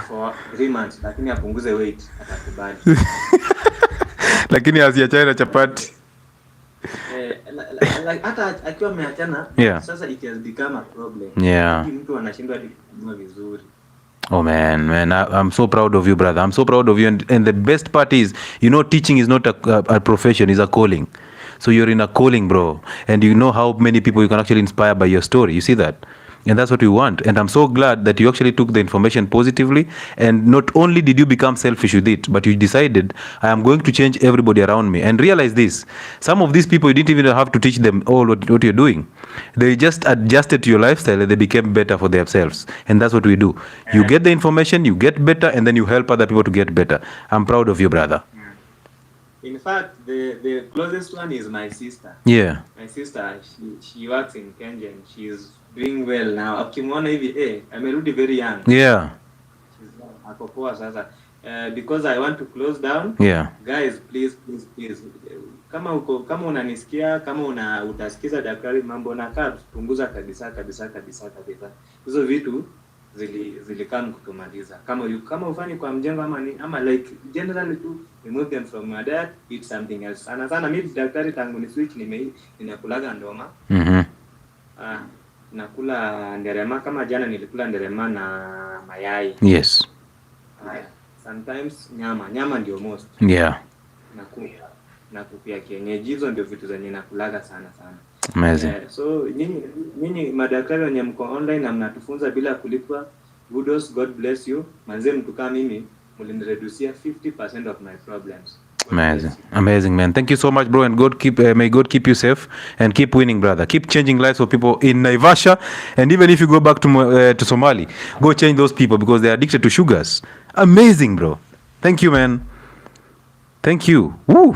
for 3 months, lakini apunguze weight atakubali. Lakini asiachane na chapati. Hata akiwa ameachana, sasa it has become a problem. Mtu anashindwa kupumua vizuri. Oh man, I'm so proud of you, brother. I'm so proud of you, and the best part is, teaching is not a profession, it's a calling. So you're in a calling, bro, and you know how many people you can actually inspire by your story. You see that? And that's what we want. And I'm so glad that you actually took the information positively. And not only did you become selfish with it, but you decided, I am going to change everybody around me. And realize this, some of these people, you didn't even have to teach them all what you're doing. They just adjusted to your lifestyle and they became better for themselves. And that's what we do. You get the information, you get better, and then you help other people to get better. I'm proud of you, brother. In fact, the closest one is my sister. Yeah. My sister, she works in Kenya. She's doing well now. Akimwona hivi, amerudi very young. Yeah. She's ako poa sasa. Because I want to close down. Yeah. Guys, please. kama unanisikia, kama utasikiza daktari, mambo na carbs punguza kabisa. Hizo vitu zilikam kutumaliza. Kama ufanye kwa mjengo ama like generally to remove them from your diet, eat something else. Sana mimi daktari tangu ni switch ninakulaga ndoma. Nakula nderema, kama jana nilikula nderema na mayai. Yes. Sometimes nyama ndio most. Yeah. Nakupia kienyeji, hizo ndio vitu zenye nakulaga sana. Amazing. So nyinyi madaktari wenye mko online na mnatufunza bila kulipwa, kudos, God bless you. Manze mtu kama mimi mlinireducia 50% of my problems. Amazing man, thank you so much bro, and may God keep you safe and keep winning brother, keep changing lives for people in Naivasha, and even if you go back to Somali, go change those people because they're addicted to sugars. Amazing bro, thank you man, thank you. Woo.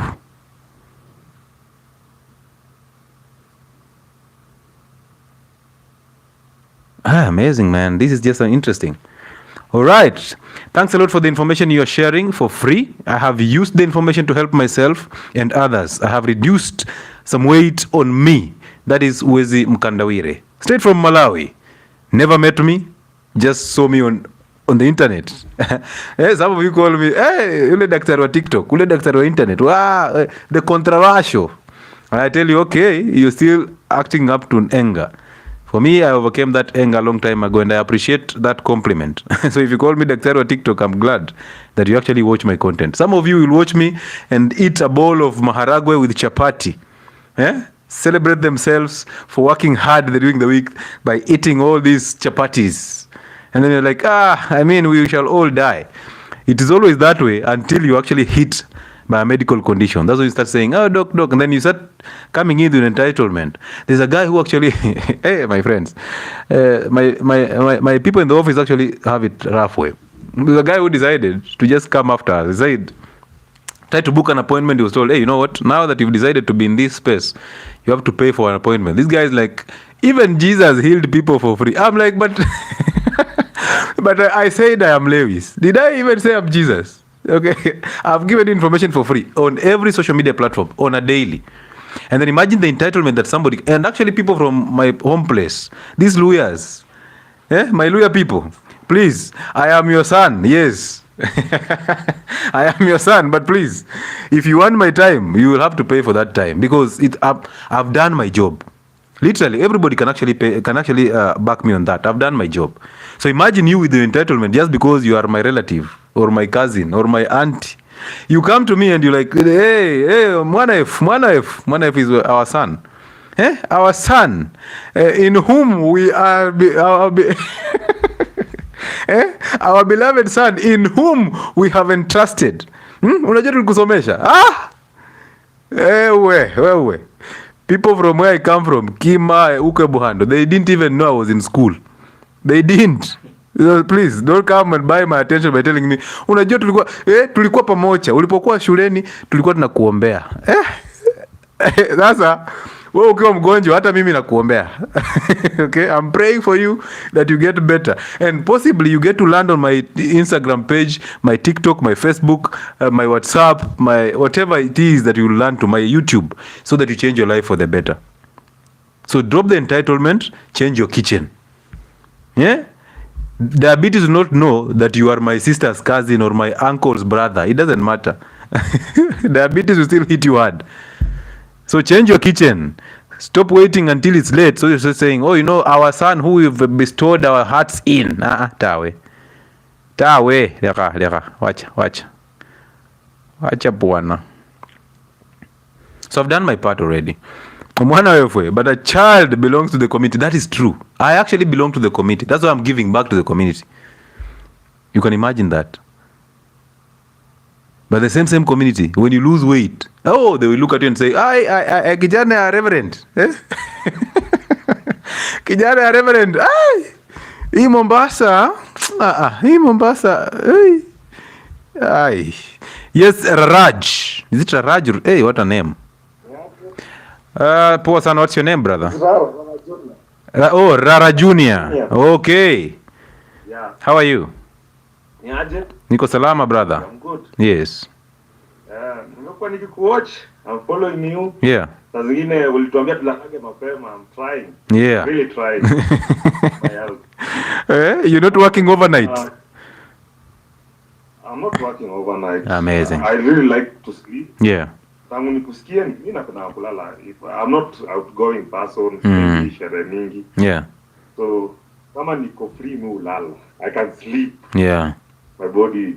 Amazing man, this is just interesting. All right, thanks a lot for the information you are sharing for free. I have used the information to help myself and others. I have reduced some weight on me. That is 𝗧𝗘𝗦𝗧𝗜𝗠𝗢𝗦𝗧𝗏, straight from Malawi. Never met me, just saw me on the internet. Some of you call me, hey, ule daktari wa TikTok, ule daktari wa internet. Wow, the controversial. And I tell you, okay, you're still acting up to an anger. For me, I overcame that anger a long time ago, and I appreciate that compliment. So if you call me Daktari on TikTok, I'm glad that you actually watch my content. Some of you will watch me and eat a bowl of maharagwe with chapati. Celebrate themselves for working hard during the week by eating all these chapatis. And then you're like, we shall all die. It is always that way until you actually hit by a medical condition. That's when you start saying, oh, doc, and then you start coming in with entitlement. There's a guy who actually, hey, my friends, my people in the office actually have it rough way. There's a guy who decided to just come after us. He said, try to book an appointment. He was told, hey, you know what? Now that you've decided to be in this space, you have to pay for an appointment. This guy is like, even Jesus healed people for free. I'm like, but I said I am Lewis. Did I even say I'm Jesus? Okay, I've given information for free on every social media platform on a daily. And then imagine the entitlement that somebody, and actually people from my home place, these lawyers, my lawyer people, please, I am your son, yes. I am your son, but please, if you want my time, you will have to pay for that time because I've done my job. Literally, everybody can actually back me on that. I've done my job. So imagine you with the entitlement just because you are my relative or my cousin or my auntie. You come to me and you're like, hey, 𝗧𝗦𝗧𝗏 is our son. Our son, in whom we are, our beloved son, in whom we have entrusted. Unajua tulikusomesha? Wewe. People from where I come from, Kima, Buhando, they didn't even know I was in school. They didn't. So please, don't come and buy my attention by telling me, unajua tulikuwa pamoja, ulipokuwa shuleni, tulikuwa tunakuombea. Sasa, wewe ukiwa mgonjwa, hata mimi nakuombea. Okay, I'm praying for you that you get better. And possibly you get to land on my Instagram page, my TikTok, my Facebook, my WhatsApp, my whatever it is that you learn to my YouTube, so that you change your life for the better. So drop the entitlement, change your kitchen. Yeah? Diabetes will not know that you are my sister's cousin or my uncle's brother. It doesn't matter. Diabetes will still hit you hard. So change your kitchen. Stop waiting until it's late. So you're just saying, oh, our son who we've bestowed our hearts in. Tawe. Leka. Wacha bwana. So I've done my part already. But a child belongs to the community. That is true. I actually belong to the community. That's why I'm giving back to the community. You can imagine that. But the same community, when you lose weight, they will look at you and say, kijana reverend. Kijana reverend. Hii Mombasa. Yes, Raj. Is it Raj? Hey, what a name. Poa sana, what's your name, brother? Rara Junior. Yeah. Okay. Yeah. How are you? Niko salama, brother. I'm good. Yes. Nimekuwa nikikuwatch. I'm following you. Yeah. Saa zingine ulituambia tulakage mapema. I'm trying. Yeah. Really trying. My health. You're not working overnight. I'm not working overnight. Amazing. I really like to sleep. Yeah. Tangu nikusikia mimi napenda kulala. I'm not outgoing person, sherehe mingi. Yeah. So kama niko free mimi ulala. I can sleep. Yeah. My body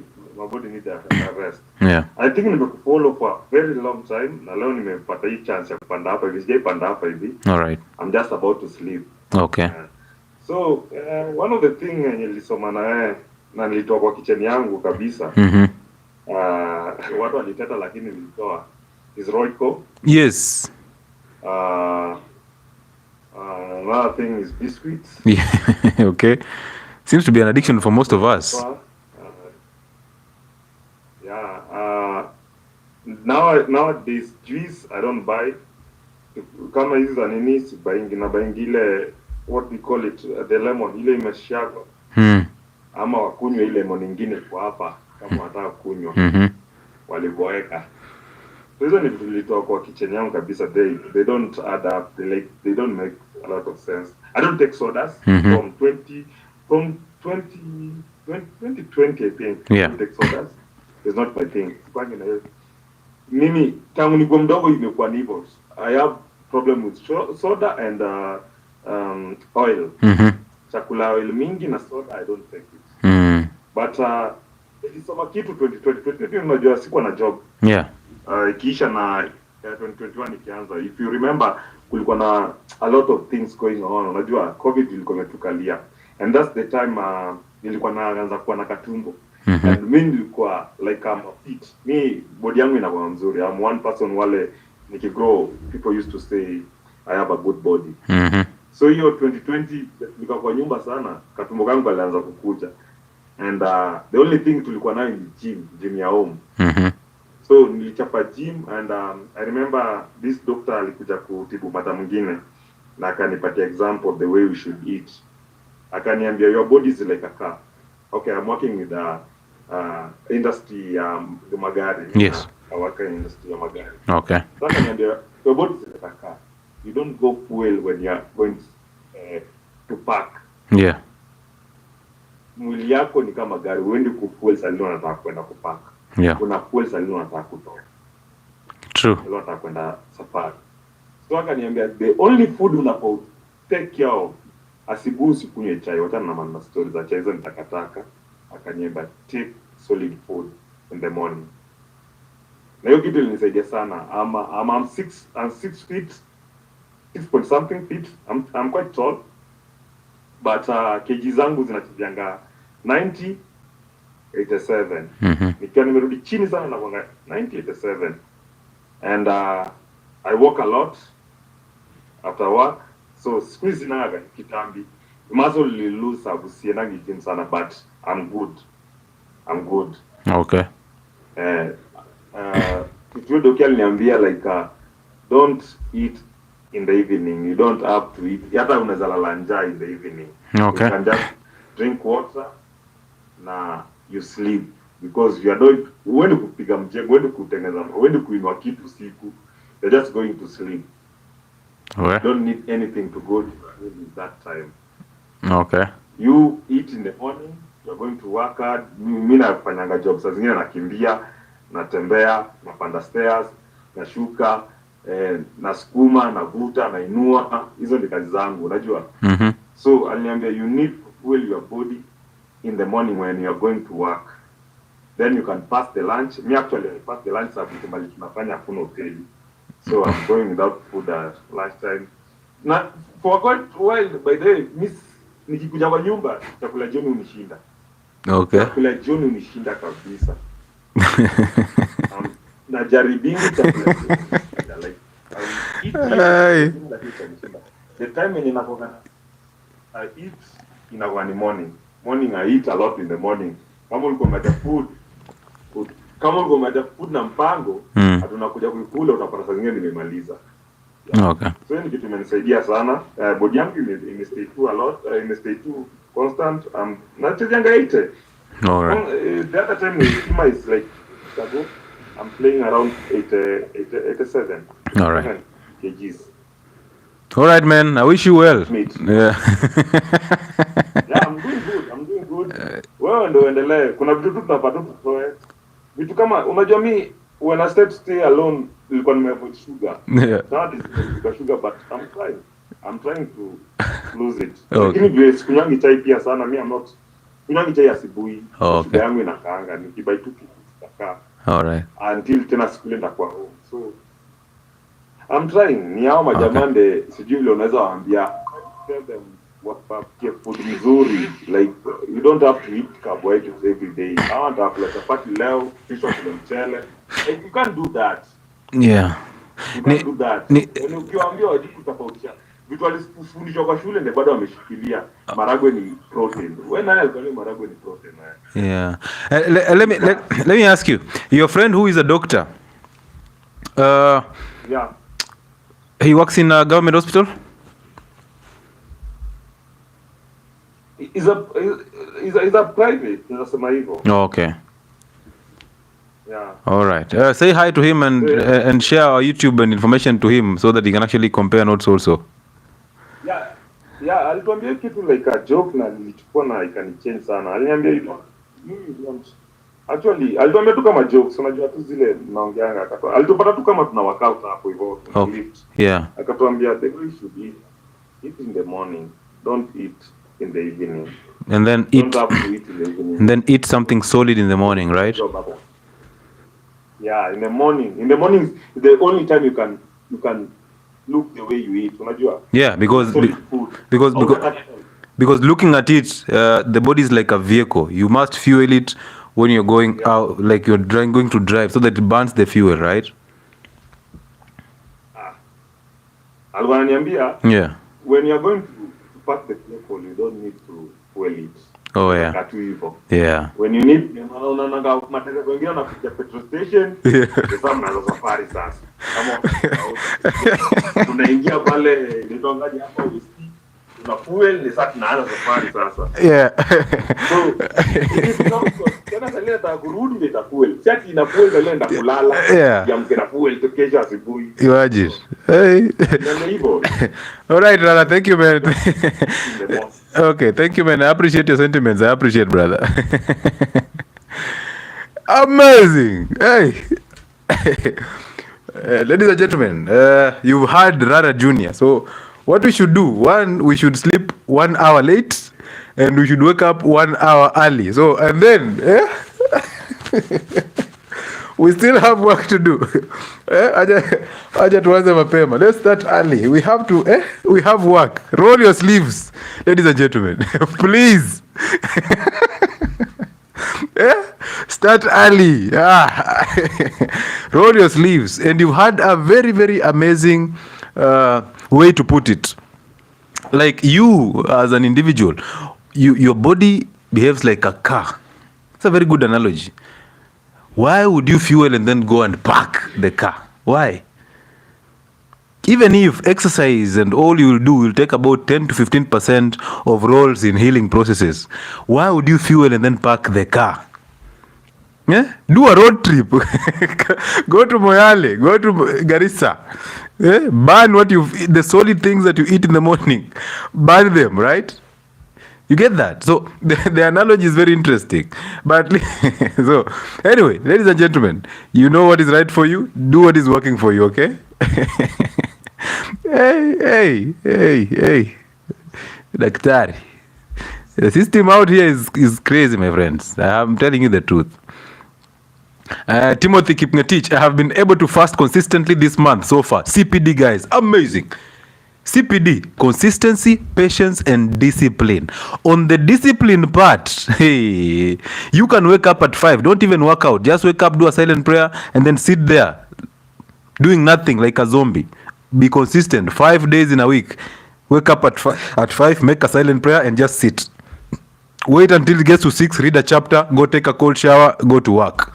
needs a rest. Yeah. I think nimekufollow for a very long time na leo nimepata hii chance ya kupanda hapa hivi. Sijaipanda hapa hivi. All right. I'm just about to sleep. Okay. So one of the thing nilisoma na nilitoa kwa kitchen yangu kabisa. Watu waliteta lakini nilitoa is Royco. Yes. Another thing is biscuits. Yeah. Okay. Seems to be an addiction for most of us. Nowadays juice I don't buy. Kama hizi za nini si buying ile what we call it the lemon ile imeshagwa. Ama wakunywa ile lemon nyingine kwa hapa kama wataka kunywa. Waliboeka. So hizo ni vitu nilitoa kwa kitchen yangu kabisa. They don't add up. They don't make a lot of sense. I don't take sodas from 2020 I think. Yeah. I don't take sodas. It's not my thing. Mimi tangu niko mdogo imekuwa hivyo. I have problem with soda and oil. Chakula oil mingi na soda I don't take it. But nilisoma kitu 2020 unajua sikuwa na job. Yeah. Ikiisha na 2021 ikianza. If you remember kulikuwa na a lot of things going on. Unajua COVID ilikuwa imetukalia. And that's the time nilikuwa naanza kuwa na katumbo. And mimi nilikuwa like I'm fit. Me body yangu inakuwa nzuri. I'm one person wale nikigrow people used to say I have a good body. So hiyo 2020 nilikuwa kwa nyumba sana, katumbo kangu alianza kukuja. And the only thing tulikuwa nayo ni gym ya home. So nilichapa gym and I remember this doctor alikuja kutibu mata mwingine na akanipatia example the way we should eat. Akaniambia your body is like a car. Okay, I'm working with the industry the magari. Yes. I work in industry ya magari. Okay. So akaniambia your body is like a car. You don't go fuel when you are going to park. Yeah. Mwili yako ni kama gari, uende kufuel salini unataka kwenda kupark. Yeah. Kuna fuel salini unataka kutoka. True. Salini unataka kwenda safari. So akaniambia the only food unapo take care of asubuhi usikunywe chai, wacha na maana stories za chai hizo nitakataka. Akaniambia take solid food in the morning. Na hiyo kitu ilinisaidia sana. I'm 6 feet 6 point something feet. I'm quite tall. But kg zangu zinachibianga 90 87. Nikiwa nimerudi chini sana na kwanga 90 87. And I walk a lot after work. So squeeze naga kitambi. Muscle will lose sababu siendangi gym sana but I'm good. Okay. Kitu dokia aliniambia like don't eat in the evening. You don't have to eat. Hata unaweza lala njaa in the evening. Okay. You can just drink water na you sleep because you are not when kupiga mjengo, when kutengeneza, when kuinua kitu siku, you're just going to sleep. Okay. You don't need anything to go to that time. Okay. You eat in the morning, you're going to work hard. Mimi nafanyanga job saa zingine nakimbia, natembea, napanda stairs, nashuka, nasukuma, navuta, nainua. Hizo ni kazi zangu, unajua? So aliniambia you need to fuel your body in the morning when you are going to work. Then you can pass the lunch. Me actually I pass the lunch sababu mbali tunafanya hakuna hoteli. So I'm going without food at lunchtime. Na for quite a while by the way, nikikuja kwa nyumba chakula jioni unishinda. Okay. Chakula jioni unishinda kabisa. Na jaribini chakula jioni. Like the time when I eat inakuwa ni morning. Morning I eat a lot in the morning. Kama ulikuwa umeta food na mpango, hatunakuja kuikula utapata saa zingine nimemaliza. Yeah. Okay. So ni kitu imenisaidia sana. Body yangu imestay too a lot, imestay too constant. Na chejanga ite. All right. The other time we is like I'm playing around 87. All right. kgs. All right, man. I wish you well. Yeah. Yeah, I'm doing good. Wewe ndio endelee. Kuna vitu tu tunapata tutoe. Vitu kama unajua mimi when I started to stay alone nilikuwa nimeavoid sugar. Yeah. Now this sugar but I'm trying to lose it. Okay. Lakini vile sikunywangi chai pia sana, mimi I'm not kunywangi chai asubuhi. Okay. Sugar yangu inakaanga nikibai tu kitu kitakaa. All right. Until tena siku ile ndakuwa home. So I'm trying. Ni hao majamande sijui vile unaweza waambia tell them what food mzuri, like you don't have to eat carbohydrates every day. I want to have like chapati leo, fish or mchele. Like you can't do that. Yeah. You can't do that. When ukiwaambia wajui kutofautisha vitu walifundishwa kwa shule ndio bado wameshikilia maragwe ni protein. Wewe nani alikwambia maragwe ni protein? Yeah. Let me ask you. Your friend who is a doctor. Yeah. He works in a government hospital? Is a private, nasema hivyo. Oh, okay. Yeah. All right. Say hi to him and share our YouTube and information to him so that he can actually compare notes also. Yeah, alituambia kitu like a joke na nilichukua na ikanichange sana. Aliniambia hivyo. Actually, alituambia tu kama jokes, unajua tu zile naongeanga akatoa. Alitupata tu kama tuna workout hapo hivyo. Okay. Yeah. Akatuambia the way you should eat in the morning, don't eat in the evening. And then don't have to eat in the evening. And then eat something solid in the morning, right? Yeah, in the morning. In the morning is the only time you can look the way you eat. Unajua? Yeah, because looking at it, the body is like a vehicle. You must fuel it when you're going out, like you're going to drive, so that it burns the fuel, right? Alikuwa ananiambia, yeah, when you're going to park the vehicle, you don't need to fuel it. Oh yeah. Katu hivyo. Yeah. When you need, unaona matatizo wengine wanakuja petrol station, sasa mnaanza safari sasa. Kama tunaingia pale nitongaje hapa whisky, tuna fuel ni sasa tunaanza safari sasa. Yeah. So, tena sasa leo kurudi ndio itafuel. Sasa ina fuel ndio ndio kulala. Yeah. Ya mkena fuel to kesho asubuhi. Imagine. Hey. All right, brother. Thank you, man. Okay, thank you, man. I appreciate your sentiments. I appreciate, brother. Amazing. Hey. Ladies and gentlemen, you've heard Rara Jr. So what we should do, one, we should sleep 1 hour late and we should wake up 1 hour early. So, and then, we still have work to do. Aja tuanze mapema. Let's start early. We have work. Roll your sleeves, ladies and gentlemen. Please. Start early. Roll your sleeves. And you had a very, very amazing way to put it. Like you as an individual, your body behaves like a car. It's a very good analogy. Why would you fuel and then go and park the car? Why? Even if exercise and all you will do will take about 10 to 15% of roles in healing processes, why would you fuel and then park the car? Yeah? Do a road trip. Go to Moyale, go to Garissa. Yeah? Burn the solid things that you eat in the morning. Burn them, right? You get that? So the analogy is very interesting. But so anyway, ladies and gentlemen, you know what is right for you. Do what is working for you, okay? Hey. Dietary. The system out here is crazy, my friends. I'm telling you the truth. 𝗧𝗘𝗦𝗧𝗜𝗡, I have been able to fast consistently this month so far. CPD, guys, amazing. CPD, consistency, patience, and discipline. On the discipline part, hey, you can wake up at 5. Don't even work out. Just wake up, do a silent prayer, and then sit there doing nothing like a zombie. Be consistent. 5 days in a week. Wake up at 5, make a silent prayer, and just sit. Wait until it gets to 6, read a chapter, go take a cold shower, go to work.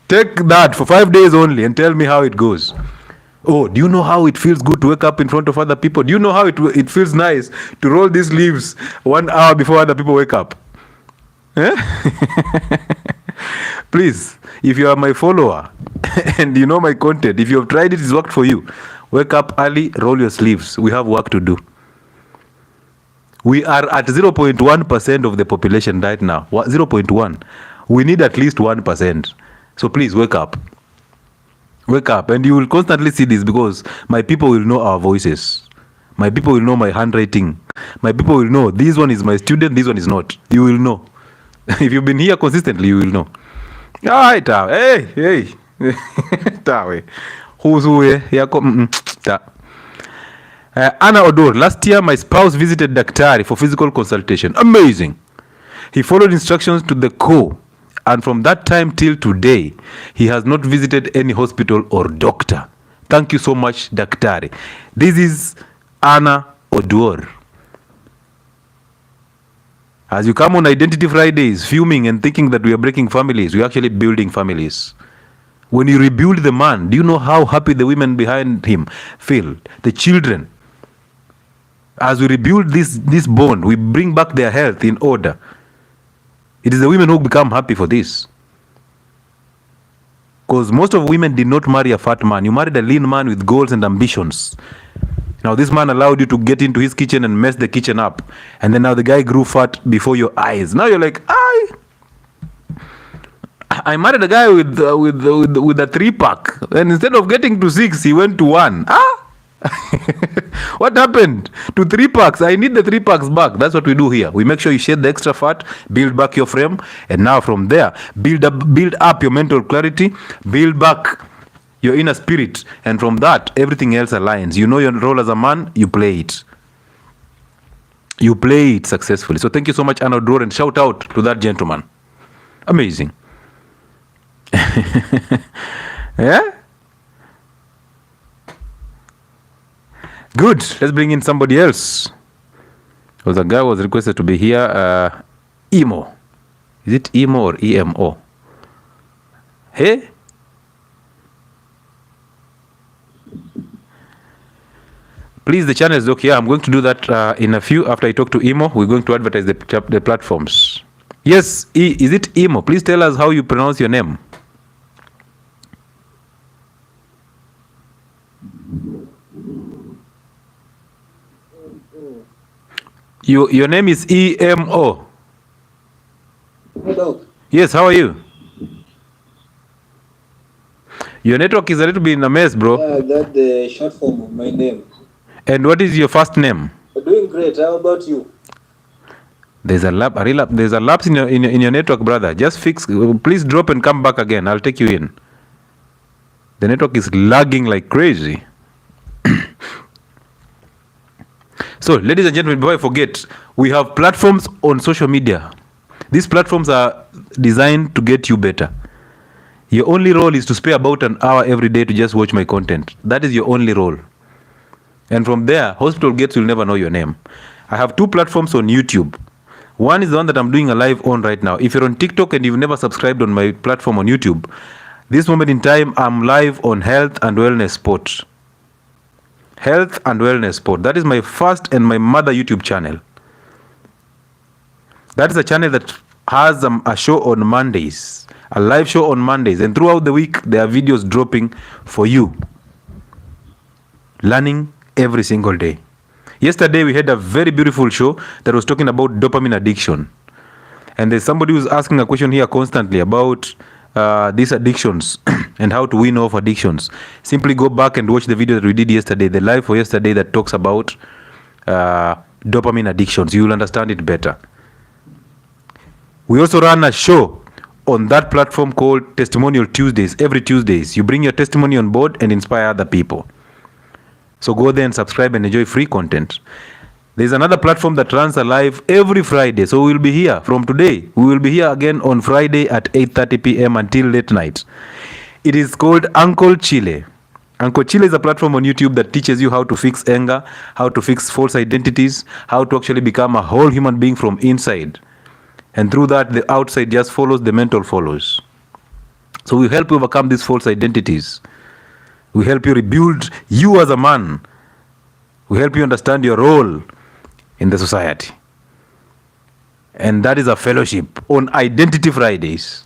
Take that for 5 days only and tell me how it goes. Oh, do you know how it feels good to wake up in front of other people? Do you know how it feels nice to roll these leaves 1 hour before other people wake up? Please, if you are my follower and you know my content, if you have tried it, it's worked for you. Wake up early, roll your sleeves. We have work to do. We are at 0.1% of the population right now. 0.1. We need at least 1%. So please wake up. Wake up. And you will constantly see this because my people will know our voices. My people will know my handwriting. My people will know this one is my student, this one is not. You will know. If you've been here consistently, you will know. Hey, hey. Tawe. Who's who? Anna Odor, last year my spouse visited Dietary for physical consultation. Amazing. He followed instructions to the core, and from that time till today, he has not visited any hospital or doctor. Thank you so much, Dietary. This is Anna Odor. As you come on Identity Fridays, fuming and thinking that we are breaking families, we are actually building families. When you rebuild the man, do you know how happy the women behind him feel? The children. As we rebuild this bond, we bring back their health in order. It is the women who become happy for this. Because most of women did not marry a fat man. You married a lean man with goals and ambitions. Now this man allowed you to get into his kitchen and mess the kitchen up. And then now the guy grew fat before your eyes. Now you're like, I married a guy with a 3-pack. And instead of getting to 6, he went to 1. What happened to 3-packs? I need the 3-packs back. That's what we do here. We make sure you shed the extra fat, build back your frame, and now from there, build up your mental clarity, build back your inner spirit, and from that, everything else aligns. You know your role as a man, you play it. You play it successfully. So thank you so much, Anna Odor, and shout out to that gentleman. Amazing. Yeah? Good. Let's bring in somebody else. Because a guy was requested to be here. Emo. Is it Emo or EMO? Hey? Please, the channel is okay. I'm going to do that in a few. After I talk to Emo, we're going to advertise the platforms. Yes, is it Emo? Please tell us how you pronounce your name. Your name is EMO. Hello. Yes, how are you? Your network is a little bit in a mess, bro. Yeah, that's the short form of my name. And what is your first name? I'm doing great. How about you? There's a lapse in your network, brother. Just fix. Please drop and come back again. I'll take you in. The network is lagging like crazy. So, ladies and gentlemen, before I forget, we have platforms on social media. These platforms are designed to get you better. Your only role is to spare about an hour every day to just watch my content. That is your only role. And from there, hospital gates will never know your name. I have 2 platforms on YouTube. One is the one that I'm doing a live on right now. If you're on TikTok and you've never subscribed on my platform on YouTube, this moment in time, I'm live on Health and Wellness Sport. Health and Wellness Sport. That is my first and my mother YouTube channel. That is a channel that has a show on Mondays, a live show on Mondays, and throughout the week there are videos dropping for you. Learning every single day. Yesterday we had a very beautiful show that was talking about dopamine addiction. And there's somebody who's asking a question here constantly about these addictions and how to win off addictions. Simply go back and watch the video that we did yesterday, the live for yesterday that talks about dopamine addictions. You will understand it better. We also run a show on that platform called Testimonial Tuesdays. Every Tuesdays, you bring your testimony on board and inspire other people. So go there and subscribe and enjoy free content. There's another platform that runs a live every Friday. So we'll be here from today. We will be here again on Friday at 8:30 p.m. until late night. It is called Uncle Chile. Uncle Chile is a platform on YouTube that teaches you how to fix anger, how to fix false identities, how to actually become a whole human being from inside. And through that, the outside just follows, the mental follows. So we help you overcome these false identities. We help you rebuild you as a man. We help you understand your role in the society. And that is a fellowship on Identity Fridays.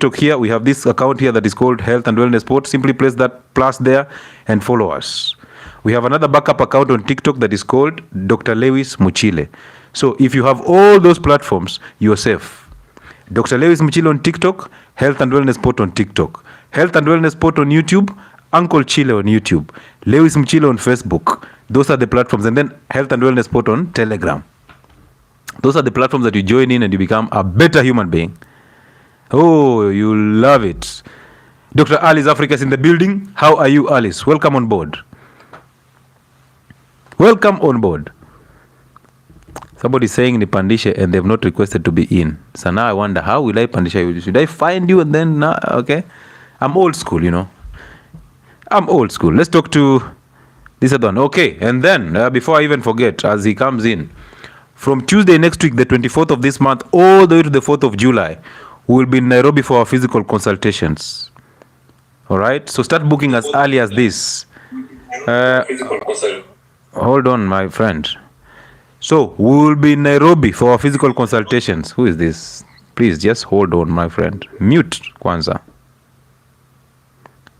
TikTok here, we have this account here that is called Health and Wellness Sport. Simply press that plus there and follow us. We have another backup account on TikTok that is called Dr. 𝗬𝗧𝗦𝗧𝗜𝗠𝗦𝗦. So if you have all those platforms, you're safe. Dr. 𝗬𝗧𝗦𝗧𝗦𝗦 on TikTok, Health and Wellness Sport on TikTok, Health and Wellness Sport on YouTube, Uncle Chile on YouTube, 𝗬𝗧𝗦𝗧𝗦𝗦 on Facebook. Those are the platforms. And then Health and Wellness Sport on Telegram. Those are the platforms that you join in and you become a better human being. Oh, you love it. Dr. Alice Africa is in the building. How are you, Alice? Welcome on board. Welcome on board. Somebody is saying Nipandisha and they have not requested to be in. So now I wonder, how will I Pandisha you? Should I find you and then, okay? I'm old school, you know. I'm old school. Let's talk to this other one. Okay, and then, before I even forget, as he comes in, from Tuesday next week, the 24th of this month, all the way to the 4th of July, we will be in Nairobi for our physical consultations. All right? So start booking as early as this. Hold on, my friend. So we will be in Nairobi for our physical consultations. Who is this? Please just hold on, my friend. Mute Kwanzaa.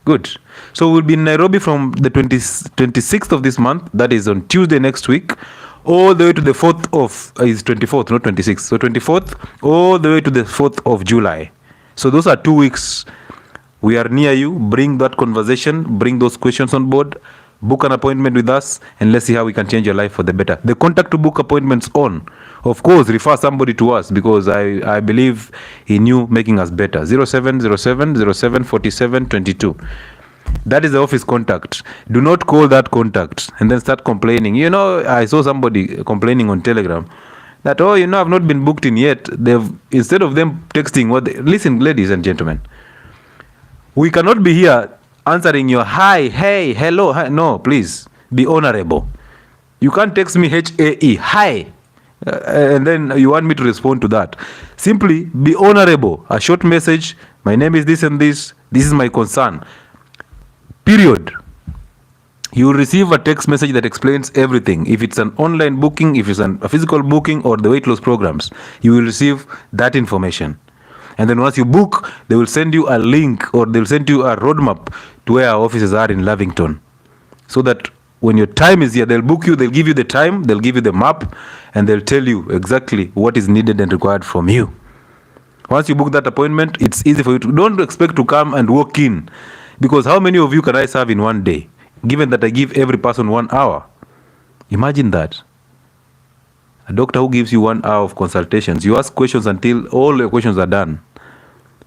Good. So we'll be in Nairobi from the 26th of this month. That is on Tuesday next week. All the way to the 4th of, is 24th, not 26th. So 24th, all the way to the 4th of July. So those are 2 weeks. We are near you. Bring that conversation. Bring those questions on board. Book an appointment with us and let's see how we can change your life for the better. The contact to book appointments on. Of course, refer somebody to us because I believe in you making us better. 0707074722. That is the office contact. Do not call that contact and then start complaining. You know, I saw somebody complaining on Telegram that, oh, you know, I've not been booked in yet. Instead of them texting, listen, ladies and gentlemen, we cannot be here answering your hi, hey, hello, hi. No, please be honorable. You can't text me HAE, hi, and then you want me to respond to that. Simply be honorable. A short message. My name is this and this. This is my concern. Period. You will receive a text message that explains everything. If it's an online booking, if it's a physical booking or the weight loss programs, you will receive that information. And then once you book, they will send you a link or they'll send you a roadmap to where our offices are in Lavington. So that when your time is here, they'll book you, they'll give you the time, they'll give you the map, and they'll tell you exactly what is needed and required from you. Once you book that appointment, it's easy for you to, don't expect to come and walk in. Because how many of you can I serve in one day? Given that I give every person 1 hour. Imagine that. A doctor who gives you 1 hour of consultations, you ask questions until all your questions are done.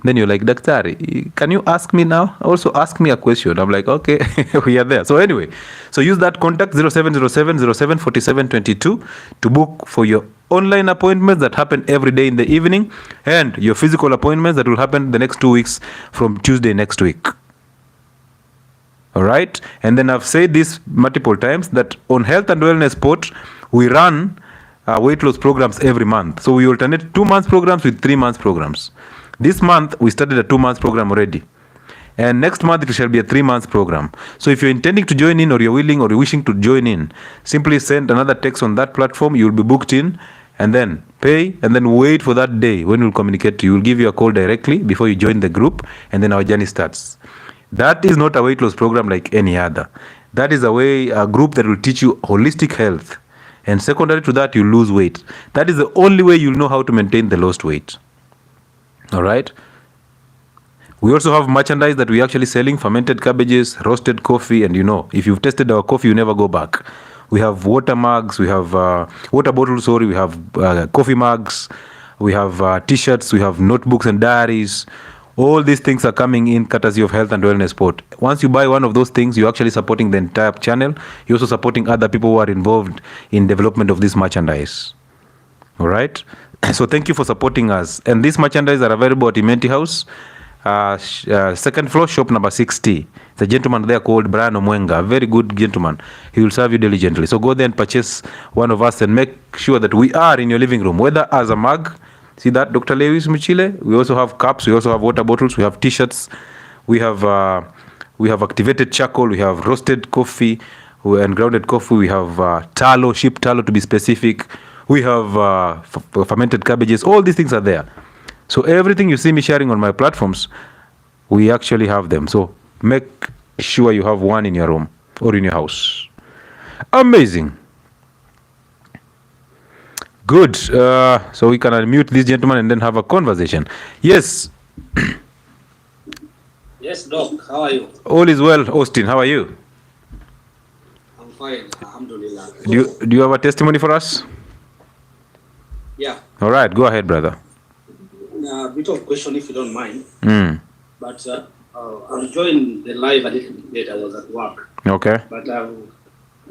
Then you're like, Dietary, can you ask me now? Also ask me a question. I'm like, okay, we are there. So anyway, so use that contact 0707074722 to book for your online appointments that happen every day in the evening and your physical appointments that will happen the next 2 weeks from Tuesday next week. All right. And then I've said this multiple times that on Health and Wellness Sport, we run weight loss programs every month. So we alternate 2 months programs with 3 months programs. This month, we started a 2 months program already. And next month, it shall be a 3 months program. So if you're intending to join in or you're willing or you're wishing to join in, simply send another text on that platform. You'll be booked in and then pay and then wait for that day when we'll communicate to you. We'll give you a call directly before you join the group and then our journey starts. That is not a weight loss program like any other. That is a group that will teach you holistic health. And secondary to that, you lose weight. That is the only way you'll know how to maintain the lost weight. All right. We also have merchandise that we're actually selling: fermented cabbages, roasted coffee, and if you've tested our coffee, you never go back. We have water mugs, we have water bottles, we have coffee mugs, we have t-shirts, we have notebooks and diaries. All these things are coming in courtesy of Health and Wellness Sport. Once you buy one of those things, you're actually supporting the entire channel. You're also supporting other people who are involved in development of this merchandise. All right. So thank you for supporting us. And these merchandise are available at Imenti House, second floor, shop number 60. It's a gentleman there called Brian Omwenga, a very good gentleman. He will serve you diligently. So go there and purchase one of us and make sure that we are in your living room, whether as a mug. See that, Dr. Lewis Muchile? We also have cups. We also have water bottles. We have T-shirts. We have activated charcoal. We have roasted coffee and grounded coffee. We have tallow, sheep tallow to be specific. We have fermented cabbages. All these things are there. So everything you see me sharing on my platforms, we actually have them. So make sure you have one in your room or in your house. Amazing. Good. So we can unmute this gentleman and then have a conversation. Yes. Yes, Doc. How are you? All is well, Austin. How are you? I'm fine. Alhamdulillah. Do you have a testimony for us? Yeah. All right. Go ahead, brother. A bit of question, if you don't mind. But I'm joining the live a little bit late. I was at work. Okay. But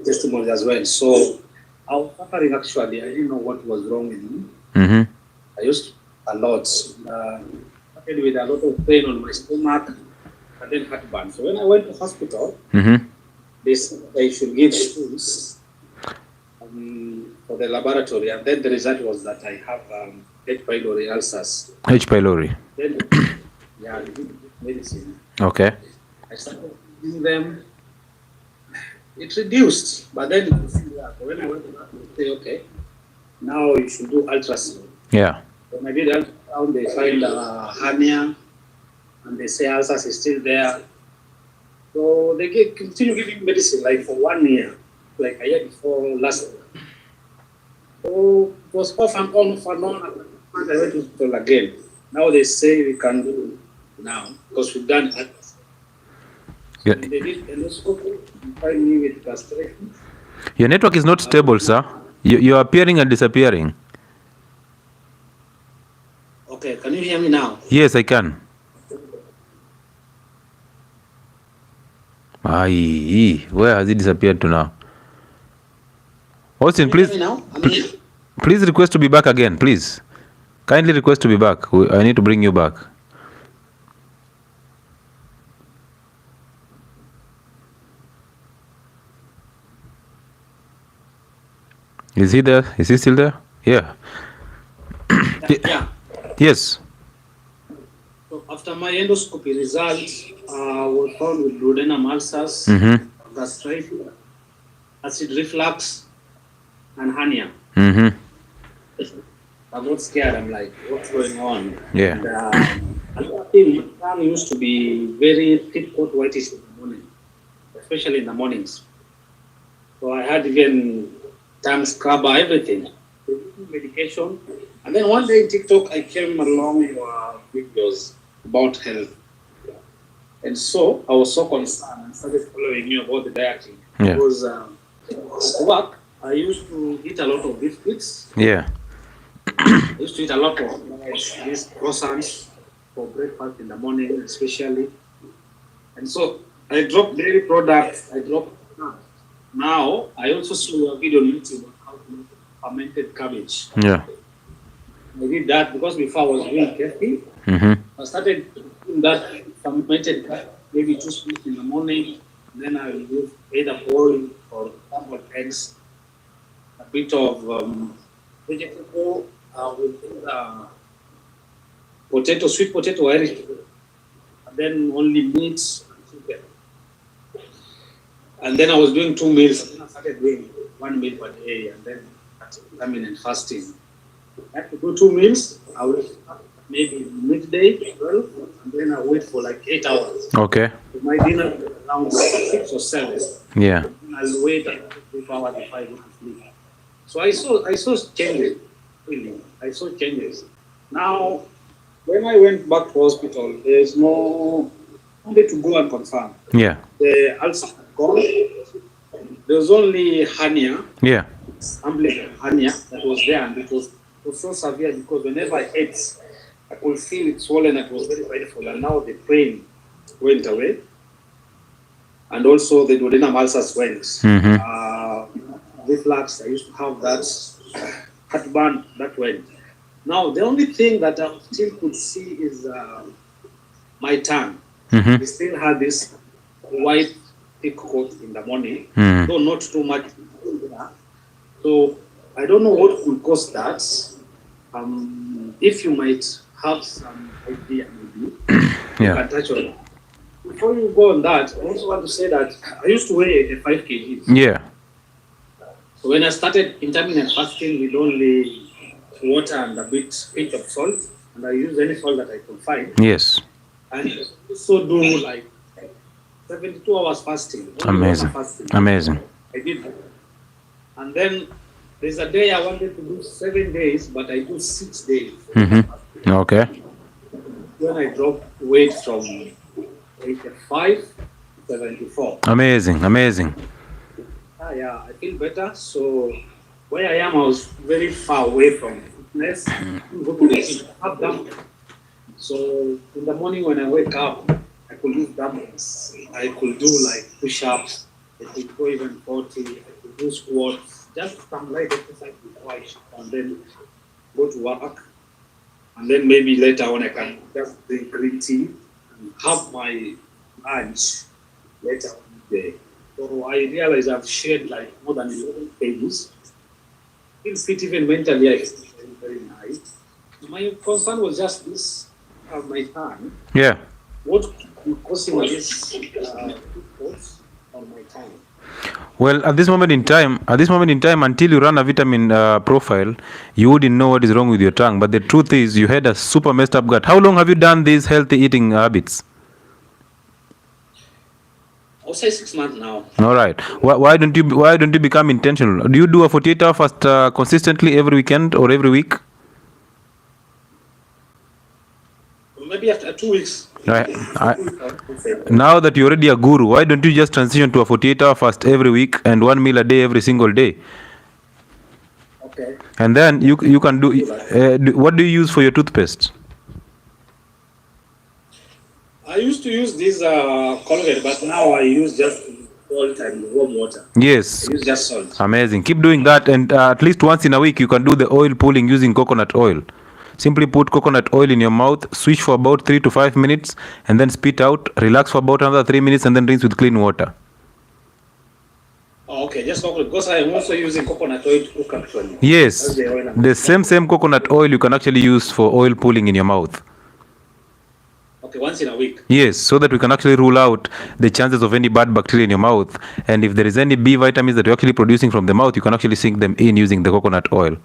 testimony as well. So I was suffering actually. I didn't know what was wrong with me. I used a lot. Started with a lot of pain on my stomach and then heartburn. So when I went to hospital, they said I should give stools for the laboratory, and then the result was that I have H. pylori ulcers. H. pylori. Then, yeah, I did medicine. Okay. I started giving them. It reduced, but then when I went to that, they say, okay, now you should do ultrasound. Yeah. When I did ultrasound, they find a hernia, and they say ulcers is still there. So they continue giving medicine like for 1 year, like a year before last year. So it was off and on, off and on. And I went to hospital again. Now they say we can do it now because we've done it. Yeah. They did endoscopy and find me with castration. Your network is not stable, sir. You're appearing and disappearing. Okay, can you hear me now? Yes, I can. Aye, where has it disappeared to now? Austin, please, please request to be back again, please. Kindly request to be back. I need to bring you back. Is he there? Is he still there? Yeah. Yeah. Yes. So after my endoscopy result, was found with duodenum ulcers, gastritis, acid reflux, and hernia. I got scared. I'm like, what's going on? Yeah. And another thing, my tongue used to be very thick, coat whitish in the morning, especially in the mornings. So I had even tongue scrubber, everything, medication. And then one day in TikTok, I came along your videos about health. And so I was so concerned and started following you about the dieting. Yeah. Because at work, I used to eat a lot of biscuits. Yeah. I used to eat a lot of these croissants for breakfast in the morning, especially. And so I dropped dairy products. I dropped nuts. Now I also saw your video on YouTube on how to make fermented cabbage. Yeah. I did that because before I was doing coffee. I started doing that fermented cabbage, maybe 2 spoons in the morning. Then I will use either boiled or scrambled eggs, a bit of vegetable with potato, sweet potato, Irish potato, and then only meat and chicken. And then I was doing 2 meals. And then I started doing 1 meal per day, and then intermittent fasting. I had to do 2 meals. I will start maybe midday, 12, and then I wait for like 8 hours. Okay. So my dinner is around 6 or 7. Yeah. I'll wait 2 hours before I go to sleep. So I saw changes. Really, I saw changes. Now, when I went back to hospital, there's no way to go and confirm. Yeah. The ulcer had gone. There was only hernia. Yeah. Umbilical hernia that was there, and it was so severe because whenever I ate, I could feel it swollen. It was very painful, and now the pain went away, and also the duodenum ulcers went. Reflux, I used to have that. Heartburn, that went. Now the only thing that I still could see is my tongue. We still had this white thick coat in the morning, though not too much. So I don't know what could cause that. If you might have some idea, maybe you can touch on it. Before you go on that, I also want to say that I used to weigh 5 kgs. Yeah. So when I started intermittent fasting with only water and a pinch of salt, and I used any salt that I could find. Yes. And also do like 72 hours fasting. Amazing. Fasting. Amazing. I did that. And then there's a day I wanted to do 7 days, but I do 6 days. Okay. When I dropped weight from 85 to 74. Amazing. Amazing. Yeah, I feel better. So where I am, I was very far away from fitness. So in the morning when I wake up, I could do dumbbells. I could do like push-ups. I could go even 40. I could do squats. Just some light exercise before I shift, and then go to work. And then maybe later on I can just drink green tea and have my lunch later on the day. So I realize I've shared like more than 11 pages. Feel fit even mentally. I feel very, very nice. My concern was just this, my tongue. Yeah. What could causing this pores on my tongue? Well, at this moment in time, until you run a vitamin profile, you wouldn't know what is wrong with your tongue. But the truth is, you had a super messed up gut. How long have you done these healthy eating habits? I'll say 6 months now. All right. Why don't you become intentional? Do you do a 48-hour fast consistently every weekend or every week? Maybe after 2 weeks. Right. Now that you're already a guru, why don't you just transition to a 48-hour fast every week and 1 meal a day every single day? Okay. And then you can do. What do you use for your toothpaste? I used to use this Colgate, but now I use just salt and warm water. Yes. I use just salt. Amazing. Keep doing that, and at least once in a week you can do the oil pulling using coconut oil. Simply put coconut oil in your mouth, swish for about 3 to 5 minutes, and then spit out. Relax for about another 3 minutes, and then rinse with clean water. Oh, okay, just coconut, because I am also using coconut oil to cook actually. Yes, the same coconut oil you can actually use for oil pulling in your mouth. Okay, once in a week. Yes, so that we can actually rule out the chances of any bad bacteria in your mouth. And if there is any B vitamins that you're actually producing from the mouth, you can actually sink them in using the coconut oil.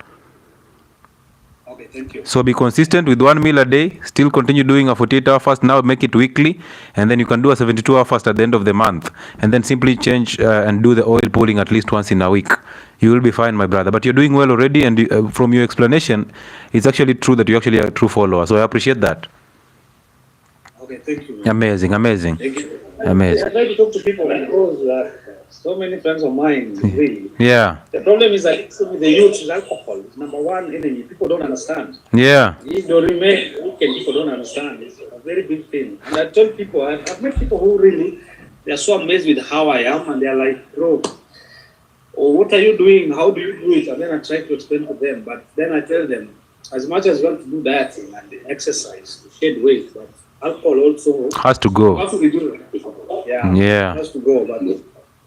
Okay, thank you. So be consistent with 1 meal a day. Still continue doing a 48-hour fast. Now make it weekly. And then you can do a 72-hour fast at the end of the month. And then simply change and do the oil pulling at least once in a week. You will be fine, my brother. But you're doing well already. And from your explanation, it's actually true that you actually are a true follower. So I appreciate that. Okay, thank you. Amazing. Thank you. Amazing. I try to talk to people because so many friends of mine, really. Yeah. The problem is that with the youth is alcohol. It's number one enemy. People don't understand. Yeah. If you remain weekend, people don't understand. It's a very big thing. And I tell people, I've met people who really, they are so amazed with how I am, and they are like, bro, oh, what are you doing? How do you do it? And then I try to explain to them. But then I tell them, as much as you want to do dieting and exercise to shed weight, but alcohol also has to go. Has to be doing. Yeah. Has to go. But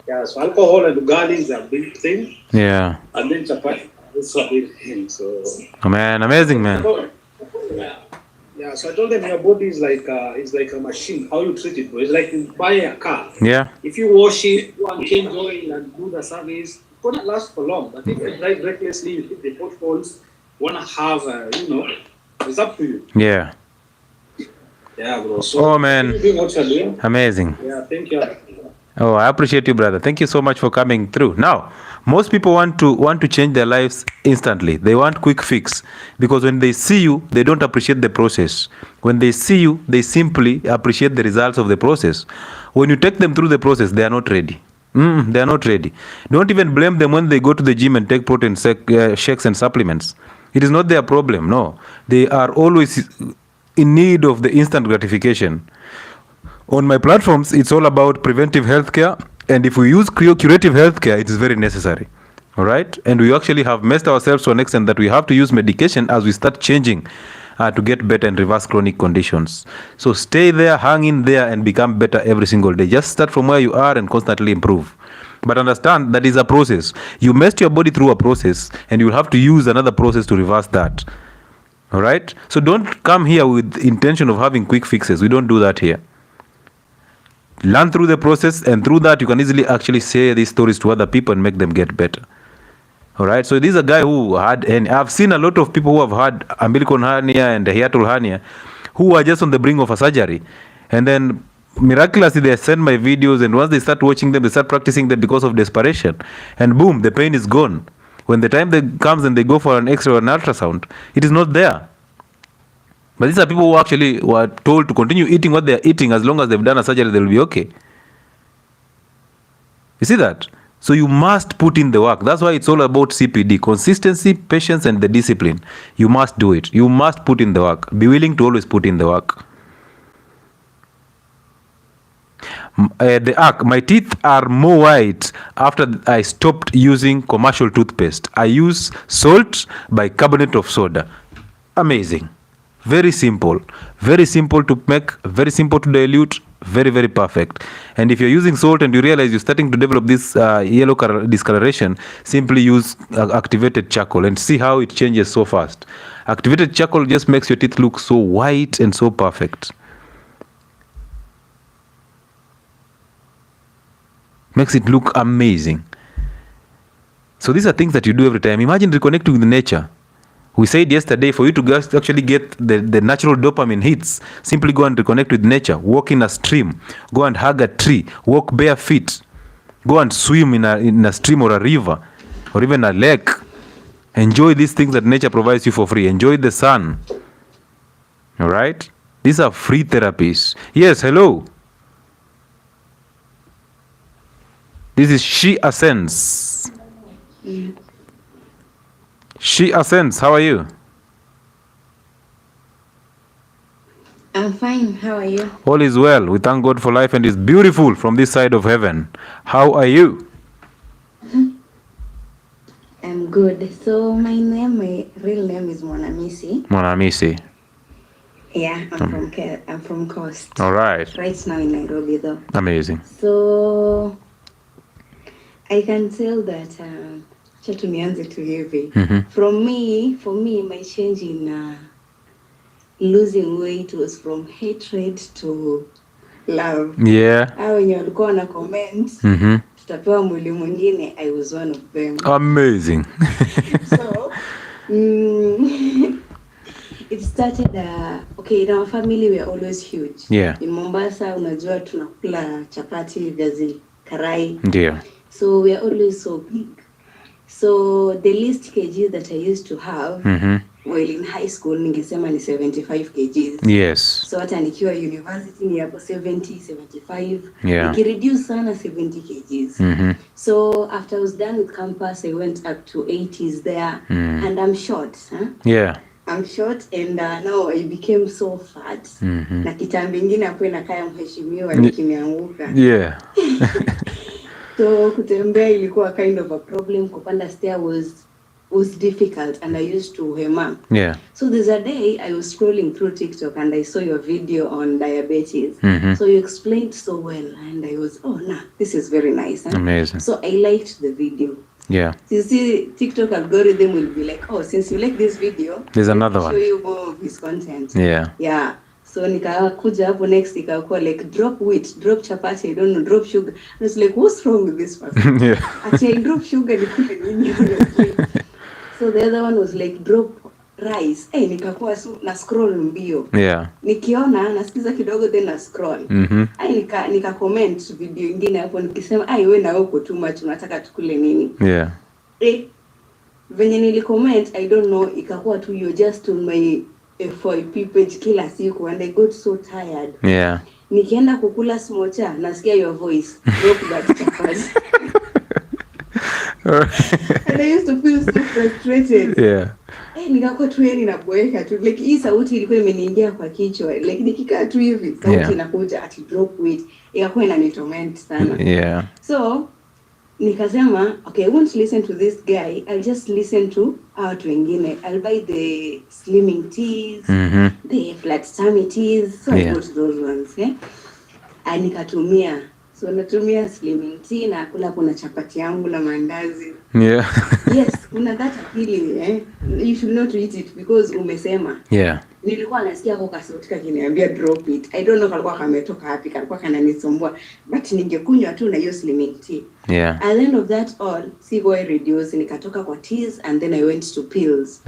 yeah, so alcohol and ugali is a big thing. Yeah. And then chapati is a big thing. So man, amazing, man. Yeah, so I told them your body is like a machine. How you treat it, bro. It's like you buy a car. Yeah. If you wash it, go and change oil and do the service, it won't last for long. But if you drive recklessly, you hit the potholes, wanna have it's up to you. Yeah. Yeah, bro. So oh man. Doing what you're doing. Amazing. Yeah, thank you. Oh, I appreciate you, brother. Thank you so much for coming through. Now, most people want to change their lives instantly. They want quick fix because when they see you, they don't appreciate the process. When they see you, they simply appreciate the results of the process. When you take them through the process, they are not ready. They are not ready. Don't even blame them when they go to the gym and take protein shakes and supplements. It is not their problem. No, they are always in need of the instant gratification. On my platforms, it's all about preventive healthcare, and if we use curative healthcare, it is very necessary. All right, and we actually have messed ourselves to an extent that we have to use medication as we start changing to get better and reverse chronic conditions. So stay there, hang in there, and become better every single day. Just start from where you are and constantly improve. But understand that is a process. You messed your body through a process, and you will have to use another process to reverse that. All right, so don't come here with the intention of having quick fixes. We don't do that here. Learn through the process, and through that you can easily actually say these stories to other people and make them get better. All right, so this is a guy who had, and I've seen a lot of people who have had umbilical hernia and hiatal hernia who are just on the brink of a surgery, and then miraculously they send my videos, and once they start watching them, they start practicing them because of desperation, and boom, the pain is gone. When the time comes and they go for an X-ray or an ultrasound, it is not there. But these are people who actually were told to continue eating what they are eating. As long as they've done a surgery, they will be okay. You see that? So you must put in the work. That's why it's all about CPD. Consistency, patience, and the discipline. You must do it. You must put in the work. Be willing to always put in the work. My teeth are more white after I stopped using commercial toothpaste. I use salt bicarbonate of soda. Amazing. Very simple to make, very simple to dilute, very, very perfect. And if you're using salt and you realize you're starting to develop this yellow discoloration, simply use activated charcoal and see how it changes so fast. Activated charcoal just makes your teeth look so white and so perfect. Makes it look amazing. So these are things that you do every time. Imagine reconnecting with nature. We said yesterday, for you to actually get the natural dopamine hits, simply go and reconnect with nature. Walk in a stream. Go and hug a tree. Walk bare feet. Go and swim in a stream or a river or even a lake. Enjoy these things that nature provides you for free. Enjoy the sun. All right? These are free therapies. Yes, hello. This is She Ascends. She Ascends, how are you? I'm fine, how are you? All is well. We thank God for life, and it's beautiful from this side of heaven. How are you? I'm good. So my real name is Mwanamisi. Mwanamisi. Yeah, I'm from Coast. All right. Right now in Nairobi though. Amazing. So I can tell that nianze tu hivi. For me, my change in losing weight was from hatred to love. Yeah. Hao wenye walikuwa wana comment, tutapewa mwili mwingine, I was one of them. Amazing. So, it started, okay, in our family we are always huge. Yeah. In Mombasa, unajua tunakula chapati, viazi karai. Yeah. So we are always so big. So the least kg that I used to have, while in high school, ningesema ni 75 kgs. Yes. So hata nikiwa university ni hapo 70, 75. Yeah. Nikireduce sana 70 kgs. So after I was done with campus, I went up to 80s there. And I'm short. Huh? Yeah. I'm short and now I became so fat. Na kitambi ingine hapo inakaya mheshimiwa nikimeanguka. Yeah. So kutembea ilikuwa kind of a problem. Kupanda stair was difficult and I used to hema. Yeah. So there's a day I was scrolling through TikTok and I saw your video on diabetes. So you explained so well and I was, this is very nice. Huh? Amazing. So I liked the video. Yeah. So you see, TikTok algorithm will be like, since you like this video, there's another show one. You more of his content. Yeah. Yeah. So nikakuja hapo next ikakuwa like drop wheat, drop chapati, I don't know, drop sugar. I was like, what's wrong with this person? Yeah. Actually, I drop sugar nikule nini. So the other one was like drop rice. Nikakuwa na scroll mbio. Yeah. Nikiona nasikiza kidogo then na scroll. Nika comment video nyingine hapo nikisema wewe na uko too much unataka tukule nini? Yeah. Venye nili comment, I don't know, ikakuwa tu you're just on my FYP page kila siku and I got so tired. Yeah. Nikienda kukula smocha, nasikia your voice. Drop that chapati. And I used to feel so frustrated. Yeah. nikakuwa tu yani naboeka tu, like hii sauti ilikuwa imeniingia kwa kichwa, like nikikaa tu hivi sauti inakuja ati drop weight, ikakuwa inanitorment sana. So nikasema okay, I won't listen to this guy, I'll just listen to watu wengine. I'll buy the slimming teas, the flat tummy teas, so I got those ones. Nikatumia, so natumia slimming tea na kula kuna chapati yangu na mandazi. Yes, kuna that appealing, you should not eat it because umesema. Nilikuwa nasikia kwa sauti kakiniambia drop it. I don't know kalikuwa kametoka wapi, kalikuwa kananisumbua, but ningekunywa tu na hiyo slimming tea. At the end of that all, sikuwa reduce, nikatoka kwa teas and then I went to pills.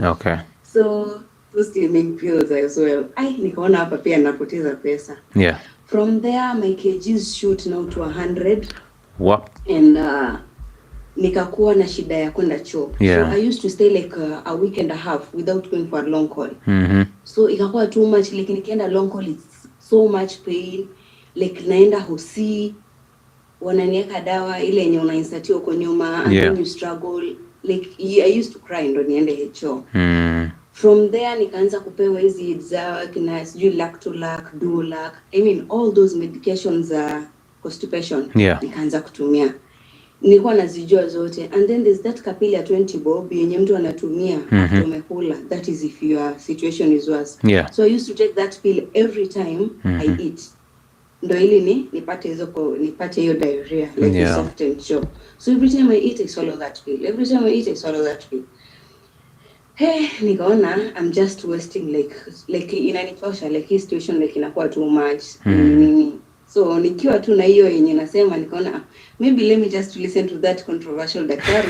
So those slimming pills as well. Nikaona hapa pia napoteza pesa. From there my kgs shoot now to 100. And nikakuwa na shida ya kwenda choo. So I used to stay like a week and a half without going for a long call. So ikakuwa too much, like nikienda long call it's so much pain, like naenda hosi, wananieka dawa ile yenye unainsertia huko nyuma, and then you struggle, like I used to cry ndo niende choo. From there nikaanza kupewa hizi 𝗧𝗘𝗦𝗧𝗏 na sijui 𝗧𝗨𝗘𝗦𝗏, 𝗬𝗢𝗨𝗏, I mean all those medications constipation. Nikaanza kutumia, nilikuwa nazijua zote. And then there's that kapili ya 20 bob yenye mtu anatumia after umekula, that is if your situation is worse. So I used to take that pill every time I eat, ndo ili nipate hiyo diarrhea, like a soft and show. So every time I eat I swallow that pill, every time I eat I swallow that pill. Nikaona I'm just wasting, like inanitosha, like hii situation like inakuwa too much. So nikiwa tu na hiyo yenye nasema, nikaona maybe let me just listen to that controversial daktari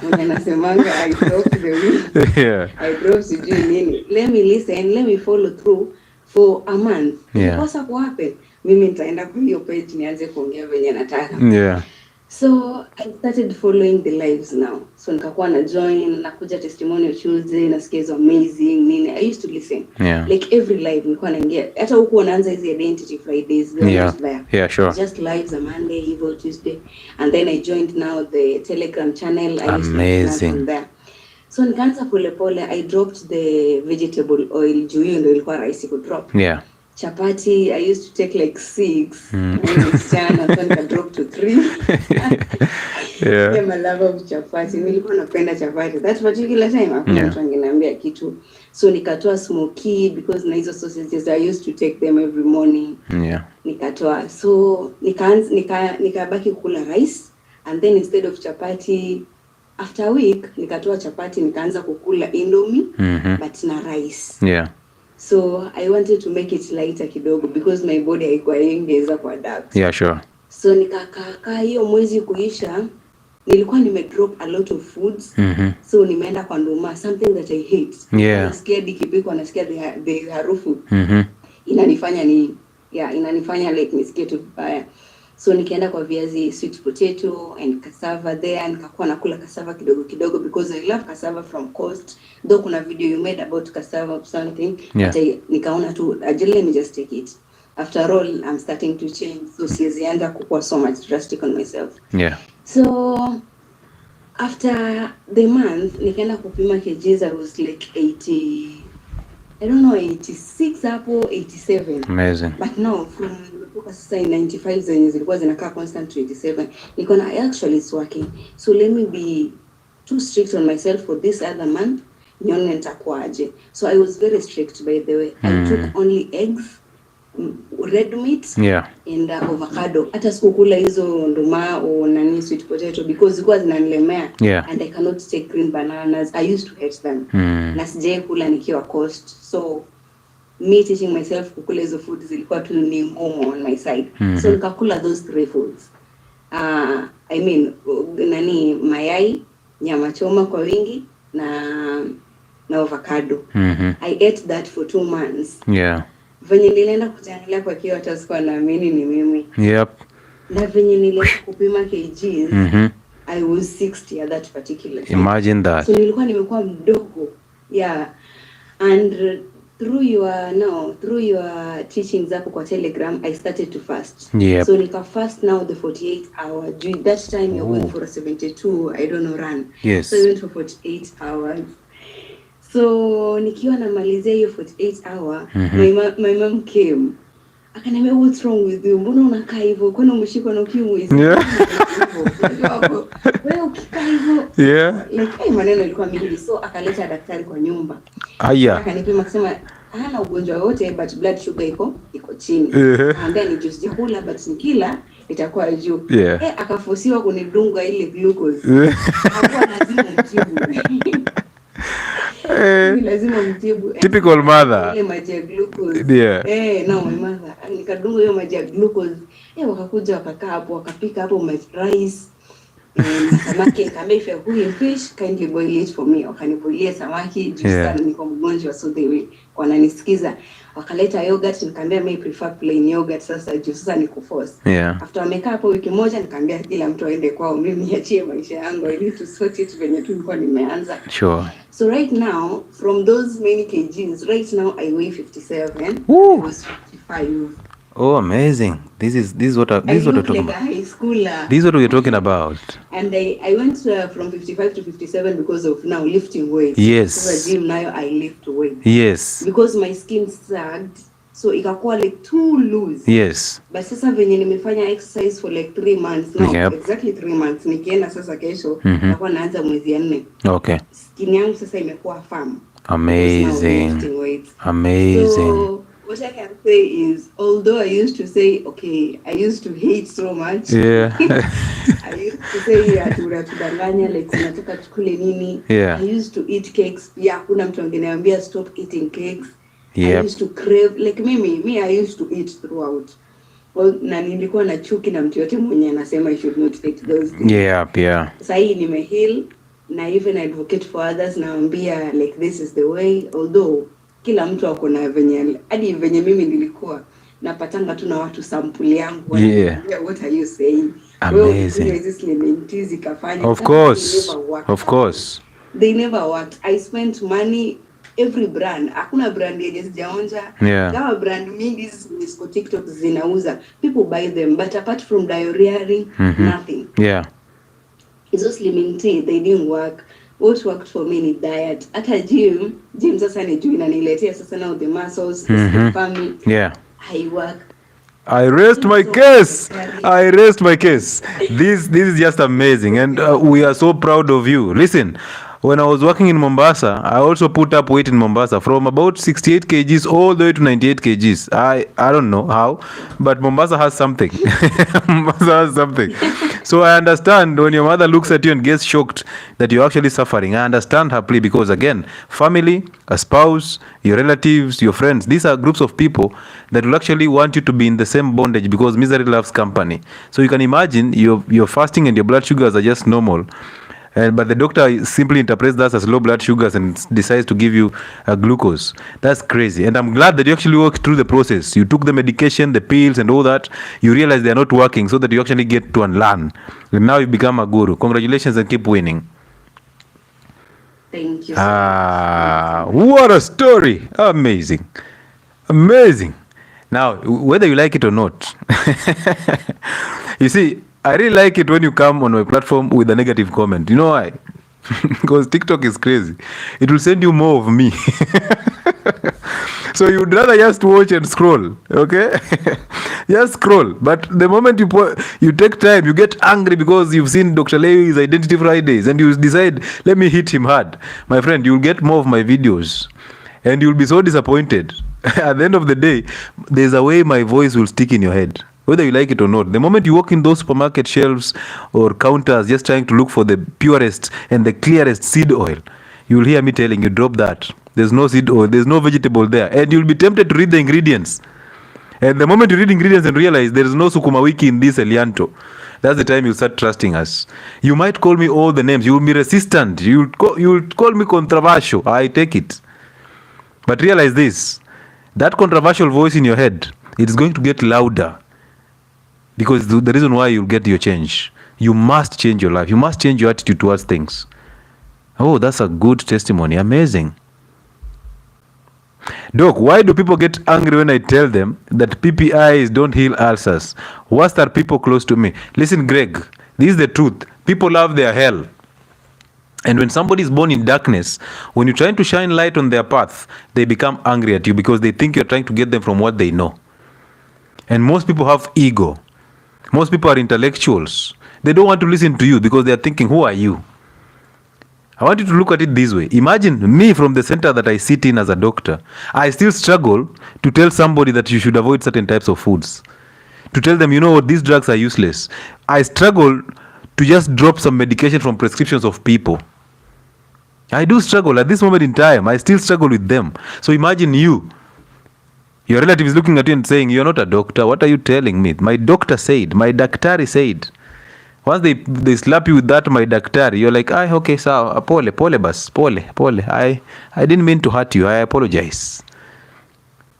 mwenye anasemanga I drop the weed, I drop sijui nini, let me listen, let me follow through for a month. Kosa kuhappen, mimi nitaenda kwa hiyo page nianze kuongea venye nataka. So I started following the lives now. So nikakuwa na join, nakuja testimonial Tuesday, nasikia hizo amazing nini. I used to listen. Like every live nilikuwa naingia. Hata huko wanaanza hizi identity Fridays, just lives on Monday, Evil Tuesday. And then I joined now the Telegram channel. I used to from there. So nikaanza polepole, I dropped the vegetable oil juu hiyo ndio ilikuwa rahisi ku drop. Chapati, I used to take like 6. And then I dropped to 3. I'm a lover of chapati. Nilikuwa napenda chapati. That particular time, hakuna mtu angeniambia kitu. So nikatoa smoky because na hizo sausages, I used to take them every morning. Nikatoa. So nikabaki kula rice. And then instead of chapati, after a week, nikatoa chapati, nikaanza kukula indomie, but na rice. So I wanted to make it lighter kidogo because my body haikuwa ingeweza kuadapt. So nikakaa hiyo mwezi kuisha, nilikuwa nimedrop a lot of foods. So nimeenda kwa nduma, something that I hate. Nasikia dikipikwa, nasikia the harufu. Inanifanya inanifanya like nisikie tu vibaya. So nikaenda kwa viazi, sweet potato and cassava there, nikakuwa nakula cassava kidogo kidogo because I love cassava from coast. Though kuna video you made about cassava or something, but nikaona tu let me just take it. After all, I'm starting to change, so siwezi kukua so much drastic on myself. So after the month nikaenda kupima kgs, I was like 80, I don't know, 86 hapo 87. Amazing. But now from sasa 95 zenye zilikuwa zinakaa constant to 87, nikaona actually it's working. So let me be too strict on myself for this other month, nione nitakuaje. So I was very strict, by the way. I took only eggs, red meat, and avocado. Hata sikukula hizo nduma au nani sweet potato because zilikuwa zinanilemea, and I cannot take green bananas. I used to hate them. Na sijai kula nikiwa coast. So me teaching myself kukula hizo food zilikuwa tu ni ngumu on my side. So nikakula those 3 foods. I mean mayai, nyama choma kwa wingi na avocado. I ate that for 2 months. Venye nilienda kutangalia kwa kioo hata sikuwa naamini ni mimi. Na venye nilienda kupima kgs, I was 60 at that particular time. Imagine that. So nilikuwa nimekuwa mdogo. And through your teachings hapo kwa Telegram, I started to fast. So nika fast now the 48 hour. During that time you're going for a 72, I don't know, run. So I went for 48 hours. So nikiwa namalizia hiyo 48 hour, my mom came. Akaniambia, what's wrong with you? Mbona unakaa hivyo? Kwani umeshikwa na ukimwi? Wewe ukikaa hivyo. Like maneno ilikuwa mingi. So akaleta daktari kwa nyumba. Akanipima akasema hana ugonjwa wote but blood sugar iko chini. Akaambia ni juice chakula but nikila itakuwa juu. Akafosiwa kunidunga ile glucose. Hakuwa lazima mtibu. Lazima mtibu. Typical mother. Ile maji ya glucose. No, my mother. Nikadunga hiyo maji ya glucose. Wakakuja wakakaa hapo wakapika hapo my rice. Samaki nikamwambia if you're cooking fish kindly boil it for me. Wakaniboilia samaki juu sana niko mgonjwa so they wananisikiza. Wakaleta yogurt nikamwambia mimi prefer plain yogurt sasa juu sasa niko force. After wamekaa hapo wiki moja nikamwambia kila mtu aende kwao mimi niachie maisha yangu ili to sort it venye tu nilikuwa nimeanza. So right now from those many kgs right now I weigh 57. I was 55. Oh, amazing. This is what we're talking about. High schooler. This is what we're talking about. And I went from 55 to 57 because of now lifting weight. Yes. So the gym now I lift weight. Yes. Because my skin sagged, so ikakuwa like too loose. Yes. But sasa venye nimefanya exercise for like 3 months now. Exactly 3 months. Nikienda sasa kesho, nakuwa naanza mwezi ya 4. Okay. Skin yangu sasa imekuwa firm. Amazing. Amazing. So, what I can say is, although I used to say, okay, I used to hate so much. I used to say, tunadanganya, like, tunataka tukule nini. I used to eat cakes. Kuna mtu angeniambia stop eating cakes. I used to crave, like me, I used to eat throughout. Well, na nilikuwa na chuki na mtu yote mwenye anasema I should not take those things. Sasa hii nimeheal, na even advocate for others, naambia, like, this is the way, although, kila mtu ako na venye hadi venye mimi nilikuwa napatanga tu na watu sample yangu what are you saying? Amazing. Of course they never worked. I spent money every brand, hakuna brand yenye sijaonja. Kama brand mingi ziko TikTok zinauza, people buy them but apart from diarrhea nothing. Hizo slimming tea they didn't work. What worked for me ni diet. Hata gym sasa ni juu inaniletea sasa now the muscles, the family. I work. I rest my case. This is just amazing and we are so proud of you. Listen, when I was working in Mombasa, I also put up weight in Mombasa from about 68 kgs all the way to 98 kgs. I don't know how, but Mombasa has something. So I understand when your mother looks at you and gets shocked that you're actually suffering. I understand her plea because, again, family, a spouse, your relatives, your friends, these are groups of people that will actually want you to be in the same bondage because misery loves company. So you can imagine your fasting and your blood sugars are just normal. But the doctor simply interprets that as low blood sugars and decides to give you glucose. That's crazy. And I'm glad that you actually worked through the process. You took the medication, the pills and all that. You realize they're not working so that you actually get to unlearn. And now you become a guru. Congratulations and keep winning. Thank you. What a story. Amazing. Now, whether you like it or not, you see, I really like it when you come on my platform with a negative comment. You know why? Because TikTok is crazy. It will send you more of me. So you'd rather just watch and scroll, okay? Just scroll. But the moment you take time, you get angry because you've seen Dr. Lewi's Identity Fridays and you decide, let me hit him hard. My friend, you'll get more of my videos. And you'll be so disappointed. At the end of the day, there's a way my voice will stick in your head. Whether you like it or not. The moment you walk in those supermarket shelves or counters just trying to look for the purest and the clearest seed oil, you will hear me telling you, drop that. There's no seed oil. There's no vegetable there. And you'll be tempted to read the ingredients. And the moment you read ingredients and realize there is no sukuma wiki in this Elianto, that's the time you start trusting us. You might call me all the names. You will be resistant. You'll call me controversial. I take it. But realize this. That controversial voice in your head, it's going to get louder. Because the reason why you'll get your change. You must change your life. You must change your attitude towards things. Oh, that's a good testimony. Amazing. Doc, why do people get angry when I tell them that PPIs don't heal ulcers? Worst are people close to me. Listen, Greg, this is the truth. People love their hell. And when somebody is born in darkness, when you're trying to shine light on their path, they become angry at you because they think you're trying to get them from what they know. And most people have ego. Most people are intellectuals. They don't want to listen to you because they are thinking, who are you? I want you to look at it this way. Imagine me from the center that I sit in as a doctor. I still struggle to tell somebody that you should avoid certain types of foods. To tell them, you know what, these drugs are useless. I struggle to just drop some medication from prescriptions of people. I do struggle at this moment in time. I still struggle with them. So imagine you. Your relative is looking at you and saying, you're not a doctor. What are you telling me? My doctor said, my 𝗧𝗘𝗦𝗦𝗧𝗑 said. Once they slap you with that, my 𝗧𝗘𝗦, you're like, okay, sawa, pole bas, pole. I didn't mean to hurt you. I apologize.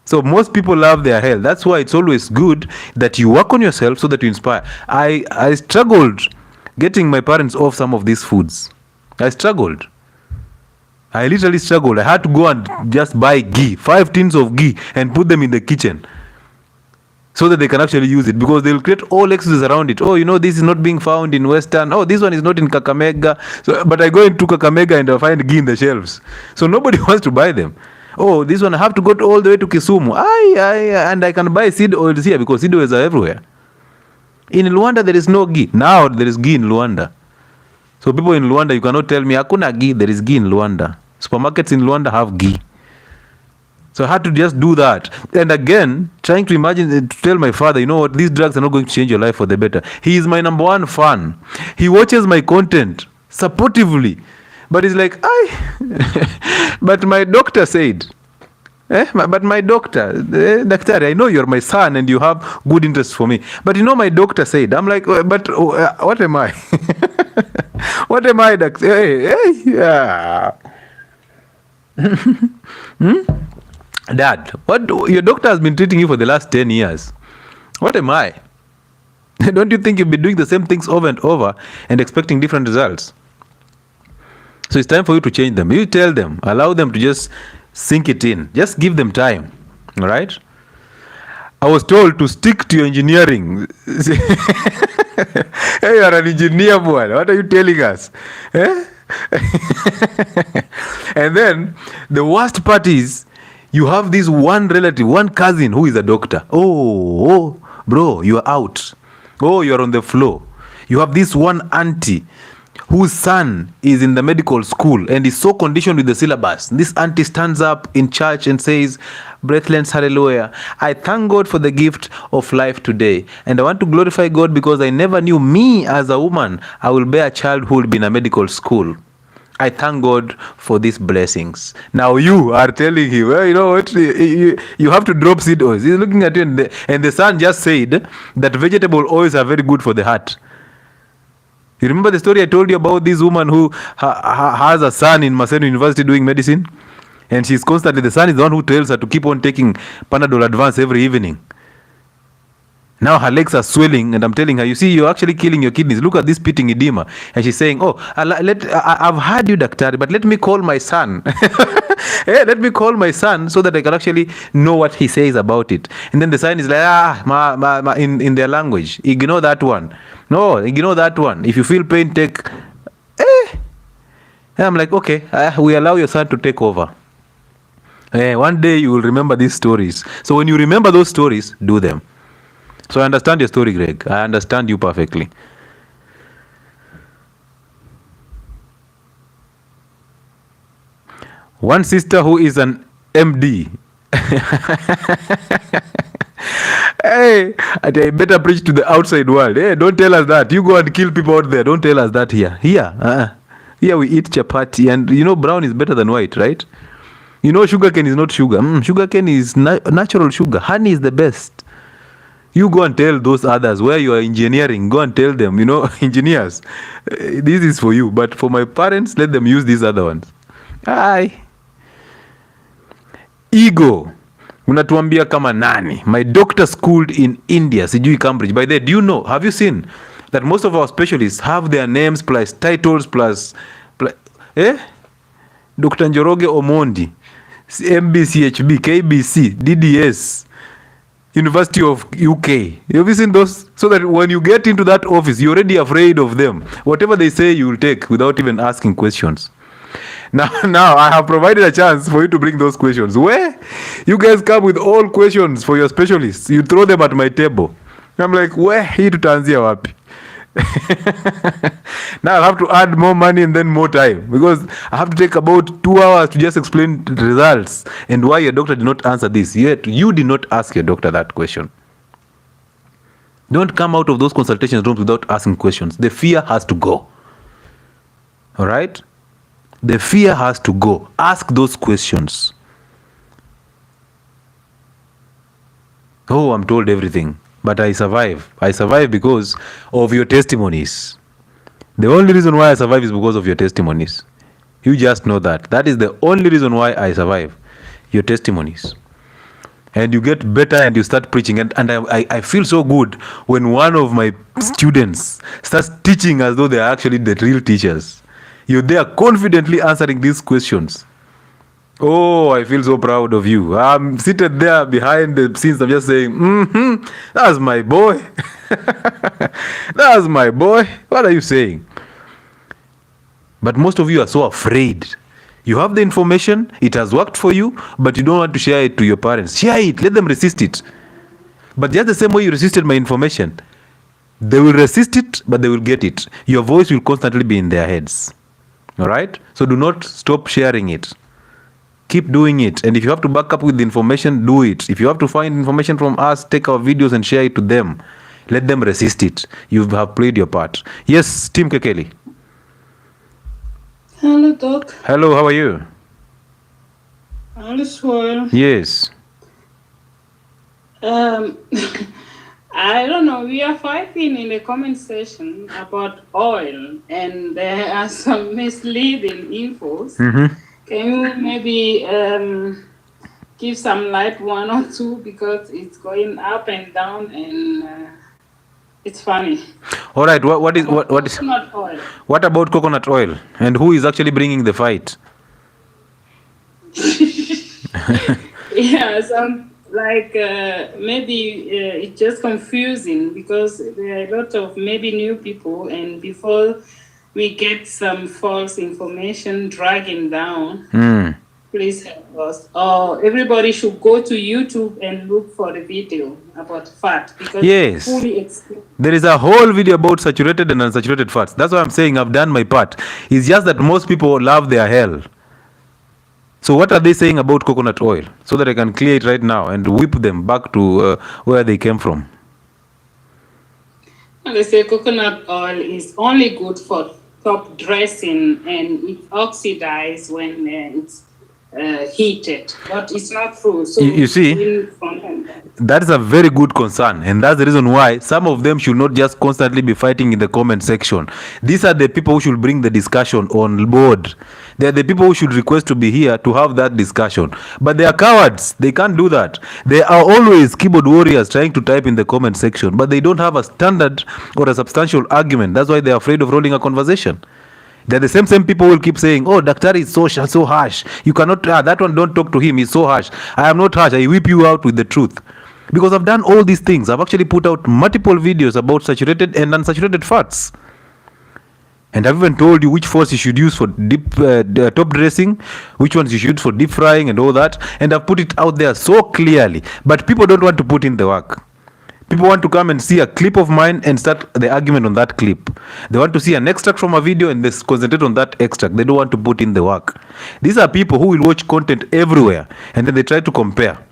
So most people love their health. That's why it's always good that you work on yourself so that you inspire. I struggled getting my parents off some of these foods. I struggled. I literally struggled. I had to go and just buy ghee, 5 tins of ghee, and put them in the kitchen so that they can actually use it, because they'll create all excuses around it. Oh, you know, this is not being found in Western. Oh, this one is not in Kakamega. So, but I go into Kakamega and I find ghee in the shelves. So nobody wants to buy them. Oh, this one I have to go all the way to Kisumu. And I can buy seed oils here because seed oils are everywhere. In Luanda, there is no ghee. Now there is ghee in Luanda. So people in Luanda, you cannot tell me, hakuna ghee, there is ghee in Luanda. Supermarkets in Luanda have ghee. So I had to just do that. And again, trying to imagine, to tell my father, you know what, these drugs are not going to change your life for the better. He is my number one fan. He watches my content supportively. But he's like, but my doctor said, but my doctor, Daktari, I know you're my son and you have good interest for me. But you know, my doctor said, I'm like, but what am I? What am I, doctor? Yeah. Dad, what your doctor has been treating you for the last 10 years. What am I? Don't you think you've been doing the same things over and over and expecting different results? So it's time for you to change them. You tell them, allow them to just sink it in. Just give them time. All right? I was told to stick to your engineering. Hey, you're an engineer, boy. What are you telling us? And then the worst part is, you have this one relative, one cousin who is a doctor. Oh, bro, you are out. Oh, you're on the floor. You have this one auntie whose son is in the medical school and is so conditioned with the syllabus. This auntie stands up in church and says, Breathless, hallelujah. I thank God for the gift of life today. And I want to glorify God because I never knew me as a woman, I will bear a child who will be in a medical school. I thank God for these blessings. Now you are telling him, well, you know what, you have to drop seed oils. He's looking at you and the son just said that vegetable oils are very good for the heart. You remember the story I told you about this woman who has a son in Maseno University doing medicine? And she's constantly, the son is the one who tells her to keep on taking Panadol Advance every evening. Now her legs are swelling and I'm telling her, you see, you're actually killing your kidneys. Look at this pitting edema. And she's saying, oh, I've heard you, Daktari, but let me call my son. Let me call my son so that I can actually know what he says about it. And then the son is like, in their language, ignore that one. No, ignore that one. If you feel pain, take. And I'm like, okay, we allow your son to take over. One day you will remember these stories. So when you remember those stories, do them. So I understand your story, Greg. I understand you perfectly. One sister who is an MD. Hey, I better preach to the outside world. Hey, don't tell us that. You go and kill people out there. Don't tell us that here. Here we eat chapati. And you know brown is better than white, right? You know sugarcane is not sugar. Sugarcane is natural sugar. Honey is the best. You go and tell those others where you are engineering. Go and tell them, you know, engineers, this is for you. But for my parents, let them use these other ones. Ego. Unatuambia kama nani? My doctor schooled in India, sijui Cambridge. By the way, do you know, have you seen that most of our specialists have their names plus titles plus Dr. Njoroge Omondi, MBCHB, KBC, DDS. University of UK. Have you seen those? So that when you get into that office, you're already afraid of them. Whatever they say, you will take without even asking questions. Now I have provided a chance for you to bring those questions. Where you guys come with all questions for your specialists, you throw them at my table. I'm like, where hii tutaanzia wapi? Now I have to add more money and then more time, because I have to take about 2 hours to just explain the results and why your doctor did not answer this. Yet you did not ask your doctor that question. Don't come out of those consultation rooms without asking questions. The fear has to go. All right? The fear has to go. Ask those questions. Oh, I'm told everything, but I survive. I survive because of your testimonies. The only reason why I survive is because of your testimonies. You just know that. That is the only reason why I survive. Your testimonies. And you get better and you start preaching. And I feel so good when one of my students starts teaching as though they are actually the real teachers. You're there confidently answering these questions. Oh, I feel so proud of you. I'm seated there behind the scenes. I'm just saying, that's my boy. That's my boy. What are you saying? But most of you are so afraid. You have the information, it has worked for you, but you don't want to share it to your parents. Share it, let them resist it. But just the same way you resisted my information, they will resist it, but they will get it. Your voice will constantly be in their heads. All right? So do not stop sharing it. Keep doing it. And if you have to back up with the information, do it. If you have to find information from us, take our videos and share it to them. Let them resist it. You have played your part. Yes, Team Kekeli. Hello, Doc. Hello, how are you? All is well. Yes. I don't know. We are fighting in the comment section about oil, and there are some misleading infos. Can you maybe give some light, 1 or 2, because it's going up and down, and it's funny. All right. What is coconut oil? What about coconut oil? And who is actually bringing the fight? Yeah, some like maybe it's just confusing because there are a lot of maybe new people, and before we get some false information dragging down, please help us. Or everybody should go to YouTube and look for the video about fat, because yes, fully there is a whole video about saturated and unsaturated fats. That's why I'm saying I've done my part. It's just that most people love their hell. So what are they saying about coconut oil? So that I can clear it right now and whip them back to where they came from. They say coconut oil is only good for top dressing, and it oxidizes when it's heated, but it's not true. So you see, that is a very good concern, and that's the reason why some of them should not just constantly be fighting in the comment section. These are the people who should bring the discussion on board. They are the people who should request to be here to have that discussion, but they are cowards. They can't do that. They are always keyboard warriors trying to type in the comment section, but they don't have a standard or a substantial argument. That's why they're afraid of rolling a conversation. They're the same people will keep saying, oh, Daktari is so harsh. You cannot, that one, don't talk to him. He's so harsh. I am not harsh. I whip you out with the truth. Because I've done all these things. I've actually put out multiple videos about saturated and unsaturated fats. And I've even told you which fats you should use for deep top dressing, which ones you should use for deep frying and all that. And I've put it out there so clearly. But people don't want to put in the work. People want to come and see a clip of mine and start the argument on that clip. They want to see an extract from a video and they concentrate on that extract. They don't want to put in the work. These are people who will watch content everywhere and then they try to compare.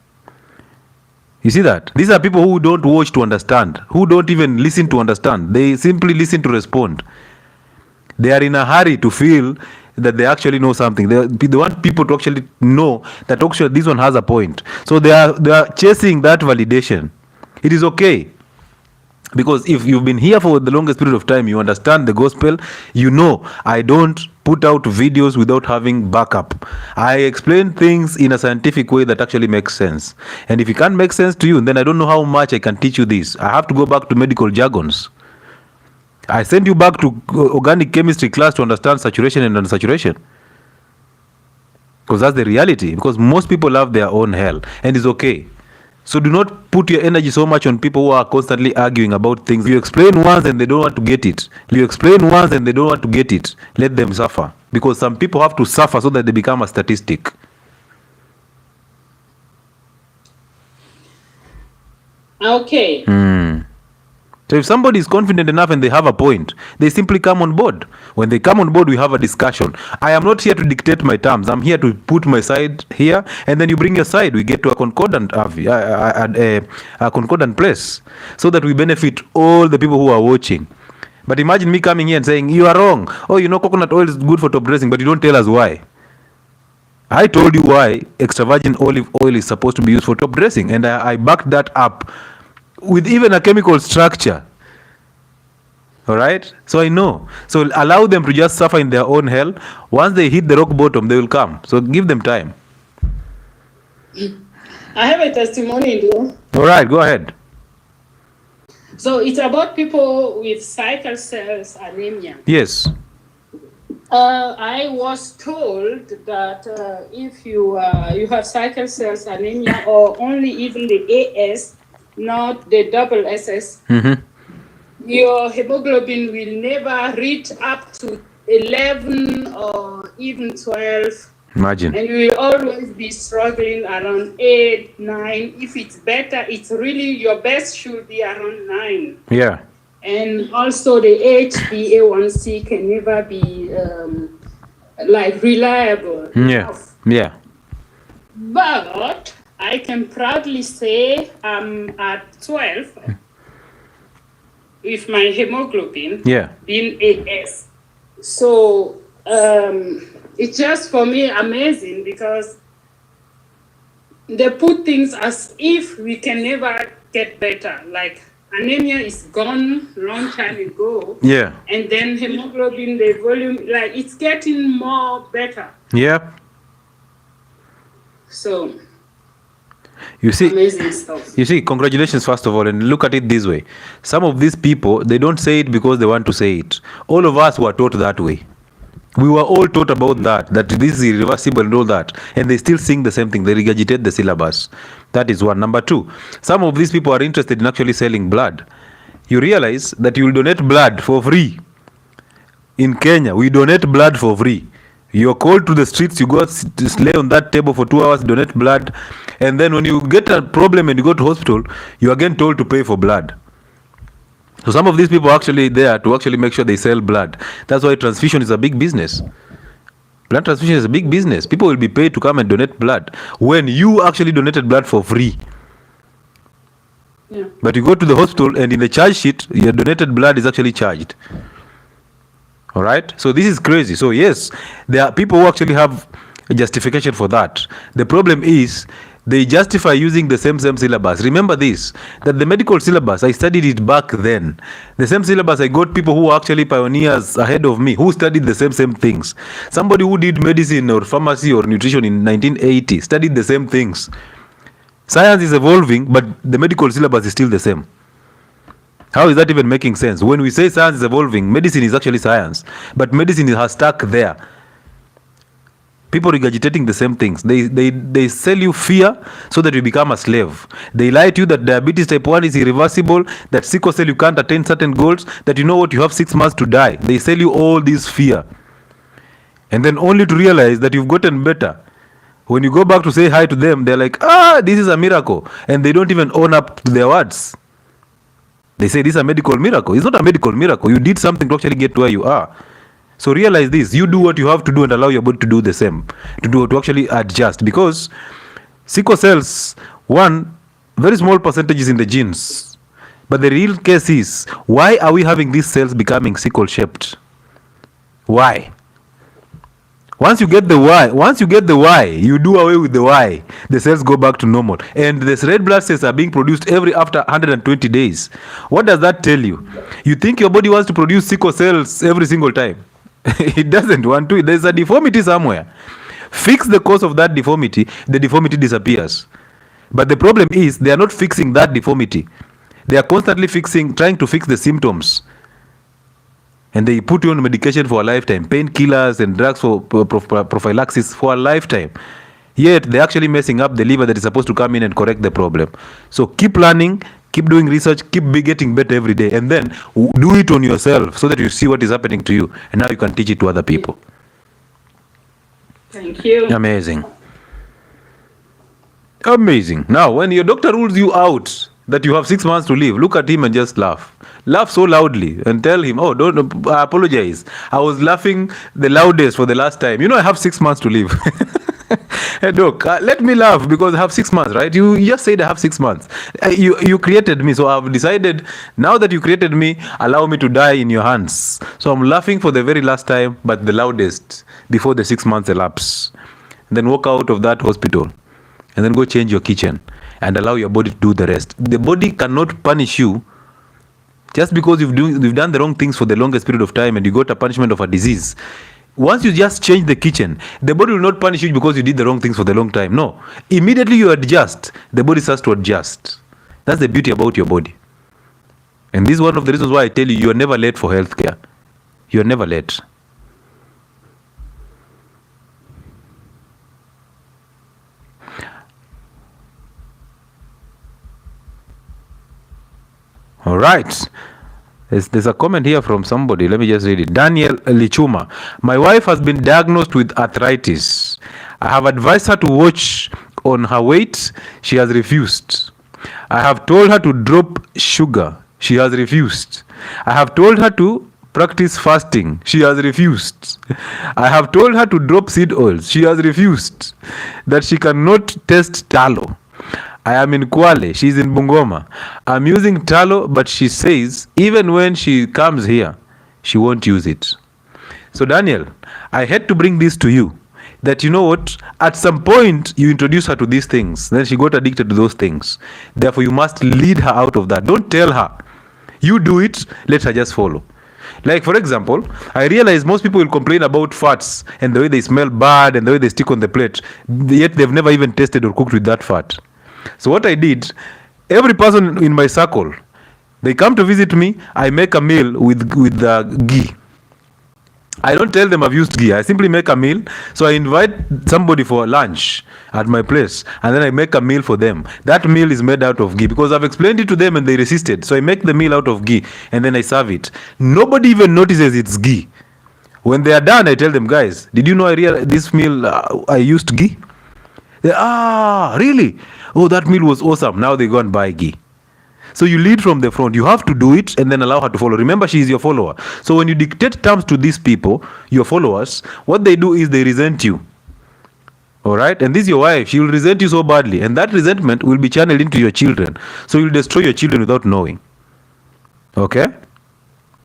You see that? These are people who don't watch to understand, who don't even listen to understand. They simply listen to respond. They are in a hurry to feel that they actually know something. They want people to actually know that actually this one has a point. So they are chasing that validation. It is okay, because if you've been here for the longest period of time, you understand the gospel. You know I don't put out videos without having backup. I explain things in a scientific way that actually makes sense. And if it can't make sense to you, then I don't know how much I can teach you this. I have to go back to medical jargons. I send you back to organic chemistry class to understand saturation and unsaturation. Because that's the reality. Because most people love their own hell. And it's okay. So do not put your energy so much on people who are constantly arguing about things. You explain once and they don't want to get it. You explain once and they don't want to get it. Let them suffer. Because some people have to suffer so that they become a statistic. Okay. So if somebody is confident enough and they have a point, they simply come on board. When they come on board, we have a discussion. I am not here to dictate my terms. I'm here to put my side here, and then you bring your side. We get to a concordant place, so that we benefit all the people who are watching. But imagine me coming here and saying, you are wrong. Oh, you know coconut oil is good for top dressing, but you don't tell us why. I told you why extra virgin olive oil is supposed to be used for top dressing, and I backed that up with even a chemical structure. All right, so I know. So allow them to just suffer in their own hell. Once they hit the rock bottom, they will come. So give them time. I have a testimony though. All right, go ahead. So it's about people with sickle cells anemia. Yes. I was told that if you have sickle cells anemia, or only even the AS, not the double SS, your hemoglobin will never reach up to 11 or even 12. Imagine. And you will always be struggling around 8, 9. If it's better, it's really your best should be around 9. Yeah. And also the HbA1c can never be like reliable enough. Yeah. But I can proudly say I'm at 12 with my hemoglobin being AS. So it's just for me amazing, because they put things as if we can never get better. Like anemia is gone long time ago. Yeah. And then hemoglobin, the volume, like it's getting more better. Yeah. So you see, amazing stuff. You see, congratulations first of all, and look at it this way. Some of these people, they don't say it because they want to say it. All of us were taught that way. We were all taught about that this is irreversible and all that, and they still sing the same thing. They regurgitate the syllabus. That is one. Number two, some of these people are interested in actually selling blood. You realize that you will donate blood for free. In Kenya, we donate blood for free. You're called to the streets, you go to lay on that table for 2 hours, donate blood, and then when you get a problem and you go to hospital, you are again told to pay for blood. So some of these people are actually there to actually make sure they sell blood. That's why transfusion is a big business. Blood transfusion is a big business. People will be paid to come and donate blood when you actually donated blood for free. Yeah. But you go to the hospital and in the charge sheet, your donated blood is actually charged. All right? So this is crazy. So yes, there are people who actually have a justification for that. The problem is they justify using the same syllabus. Remember this, that the medical syllabus, I studied it back then. The same syllabus, I got people who were actually pioneers ahead of me who studied the same things. Somebody who did medicine or pharmacy or nutrition in 1980 studied the same things. Science is evolving, but the medical syllabus is still the same. How is that even making sense? When we say science is evolving, medicine is actually science, but medicine has stuck there. People regurgitating the same things. They sell you fear so that you become a slave. They lie to you that diabetes type 1 is irreversible, that sickle cell you can't attain certain goals, that you know what, you have 6 months to die. They sell you all this fear. And then only to realize that you've gotten better. When you go back to say hi to them, they're like, this is a miracle. And they don't even own up to their words. They say this is a medical miracle. It's not a medical miracle. You did something to actually get to where you are. So realize this, you do what you have to do and allow your body to do the same, to actually adjust, because sickle cells, one, very small percentage is in the genes, but the real case is, why are we having these cells becoming sickle shaped? Why? Once you get the why, you do away with the why, the cells go back to normal, and the red blood cells are being produced after 120 days. What does that tell you? You think your body wants to produce sickle cells every single time? It doesn't want to. There's a deformity somewhere. Fix the cause of that deformity, the deformity disappears. But the problem is they are not fixing that deformity. They are constantly trying to fix the symptoms. And they put you on medication for a lifetime, painkillers and drugs for prophylaxis for a lifetime. Yet they're actually messing up the liver that is supposed to come in and correct the problem. So keep learning, keep doing research, keep getting better every day, and then do it on yourself so that you see what is happening to you, and now you can teach it to other people. Thank you. Amazing. Amazing. Now, when your doctor rules you out that you have 6 months to live, look at him and just laugh. Laugh so loudly and tell him, oh, don't apologize. I was laughing the loudest for the last time. You know, I have 6 months to live. Hey, doc, let me laugh because I have 6 months, right? You just said I have 6 months. You created me, so I've decided, now that you created me, allow me to die in your hands. So I'm laughing for the very last time, but the loudest, before the 6 months elapse. Then walk out of that hospital and then go change your kitchen and allow your body to do the rest. The body cannot punish you just because you've done the wrong things for the longest period of time and you got a punishment of a disease. Once you just change the kitchen, the body will not punish you because you did the wrong things for the long time. No. Immediately you adjust, the body starts to adjust. That's the beauty about your body. And this is one of the reasons why I tell you, you are never late for healthcare. You are never late. All right. There's a comment here from somebody. Let me just read it. Daniel Lichuma. My wife has been diagnosed with arthritis. I have advised her to watch on her weight. She has refused. I have told her to drop sugar. She has refused. I have told her to practice fasting. She has refused. I have told her to drop seed oils. She has refused. That she cannot taste tallow. I am in Kwale. She's in Bungoma. I'm using tallow, but she says even when she comes here, she won't use it. So Daniel, I had to bring this to you, that you know what, at some point you introduce her to these things, then she got addicted to those things. Therefore you must lead her out of that. Don't tell her. You do it, let her just follow. Like for example, I realize most people will complain about fats and the way they smell bad and the way they stick on the plate, yet they've never even tasted or cooked with that fat. So what I did, every person in my circle, they come to visit me, I make a meal with ghee. I don't tell them I've used ghee. I simply make a meal. So I invite somebody for lunch at my place, and then I make a meal for them. That meal is made out of ghee because I've explained it to them and they resisted. So I make the meal out of ghee and then I serve it. Nobody even notices it's ghee. When they are done, I tell them, guys, did you know I realized this meal I used ghee? Really? Oh, that meal was awesome. Now they go and buy ghee. So you lead from the front. You have to do it and then allow her to follow. Remember, she is your follower. So when you dictate terms to these people, your followers, what they do is they resent you. All right? And this is your wife. She will resent you so badly. And that resentment will be channeled into your children. So you'll destroy your children without knowing. Okay?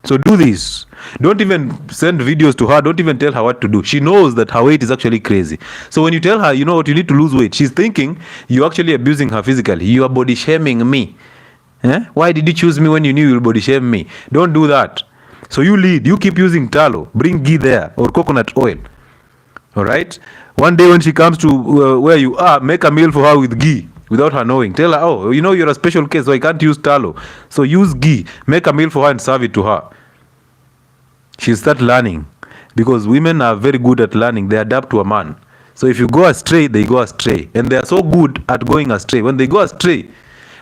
So do this. Don't even send videos to her. Don't even tell her what to do. She knows that her weight is actually crazy. So when you tell her, you know what, you need to lose weight, she's thinking you're actually abusing her physically. You are body shaming me. Why did you choose me when you knew you will body shame me? Don't do that. So you lead. You keep using tallow. Bring ghee there or coconut oil. All right? One day when she comes to where you are, make a meal for her with ghee. Without her knowing. Tell her, oh, you know, you're a special case, so I can't use tallow. So use ghee. Make a meal for her and serve it to her. She'll start learning. Because women are very good at learning. They adapt to a man. So if you go astray, they go astray. And they are so good at going astray. When they go astray,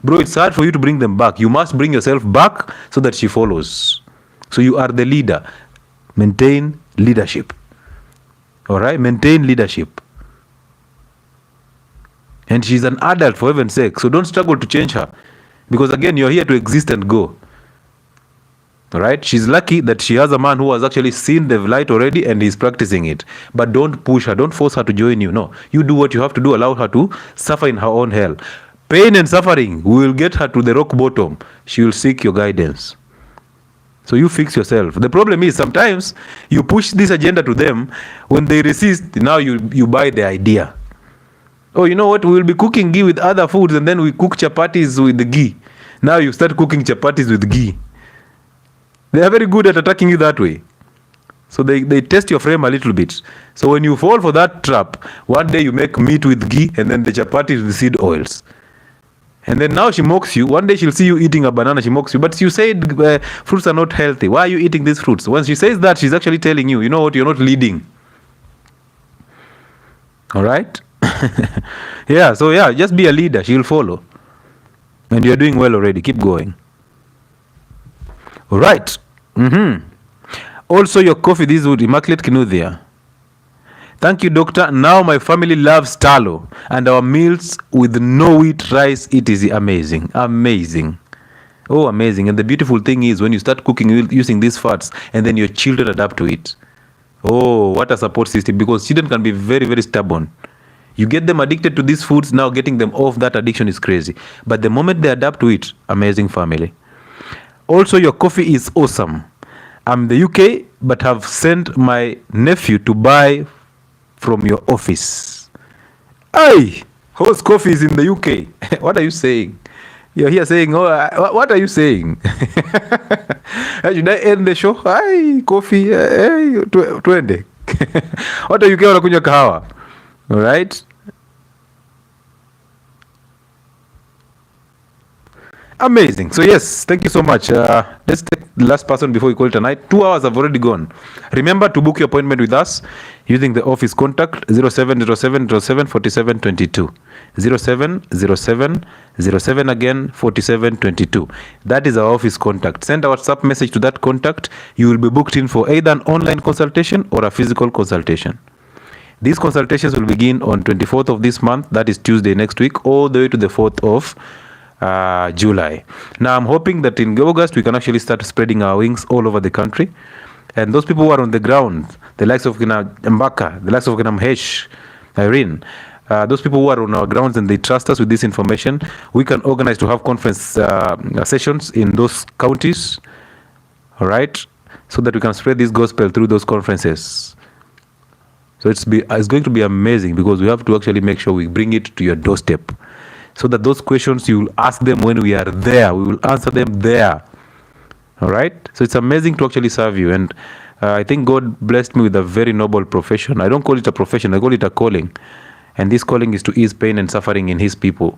bro, it's hard for you to bring them back. You must bring yourself back so that she follows. So you are the leader. Maintain leadership. All right? Maintain leadership. And she's an adult, for heaven's sake. So don't struggle to change her. Because again, you're here to exist and go. All right? She's lucky that she has a man who has actually seen the light already and he's practicing it. But don't push her. Don't force her to join you. No. You do what you have to do. Allow her to suffer in her own hell. Pain and suffering will get her to the rock bottom. She will seek your guidance. So you fix yourself. The problem is sometimes you push this agenda to them. When they resist, now you buy the idea. Oh, you know what? We will be cooking ghee with other foods and then we cook chapatis with the ghee. Now you start cooking chapatis with ghee. They are very good at attacking you that way. So they test your frame a little bit. So when you fall for that trap, one day you make meat with ghee and then the chapatis with seed oils. And then now she mocks you. One day she'll see you eating a banana, she mocks you. But you said fruits are not healthy. Why are you eating these fruits? When she says that, she's actually telling you, you know what, you're not leading. All right? Yeah, so yeah, just be a leader. She'll follow. And you're doing well already. Keep going. All right. Also, your coffee, this would 𝗬𝗡𝗦𝗧𝗦𝗦𝗦. Thank you, doctor. Now my family loves talo, and our meals with no wheat rice, it is amazing. Amazing. Oh, amazing. And the beautiful thing is when you start cooking using these fats, and then your children adapt to it. Oh, what a support system, because children can be very, very stubborn. You get them addicted to these foods, now getting them off that addiction is crazy. But the moment they adapt to it, amazing family. Also, your coffee is awesome. I'm in the UK, but have sent my nephew to buy from your office. Hey, Host Coffee is in the UK. What are you saying? You're here saying, oh, what are you saying? Should I end the show? Hi, Coffee. Hey, twende. What are you going to kahawa? All right. Amazing. So yes, thank you so much. Let's take the last person before we call it a night. 2 hours have already gone. Remember to book your appointment with us using the office contact 0707074722. 070707 again 4722. That is our office contact. Send a WhatsApp message to that contact. You will be booked in for either an online consultation or a physical consultation. These consultations will begin on 24th of this month, that is Tuesday next week, all the way to the 4th of July. Now I'm hoping that in August we can actually start spreading our wings all over the country, and those people who are on the ground, the likes of Mbaka, the likes of Mhesh, Irene, those people who are on our grounds and they trust us with this information, we can organize to have conference sessions in those counties, all right, so that we can spread this gospel through those conferences. So it's going to be amazing, because we have to actually make sure we bring it to your doorstep, so that those questions you will ask them when we are there, we will answer them there. All right? So it's amazing to actually serve you. And I think God blessed me with a very noble profession. I don't call it a profession, I call it a calling. And this calling is to ease pain and suffering in his people.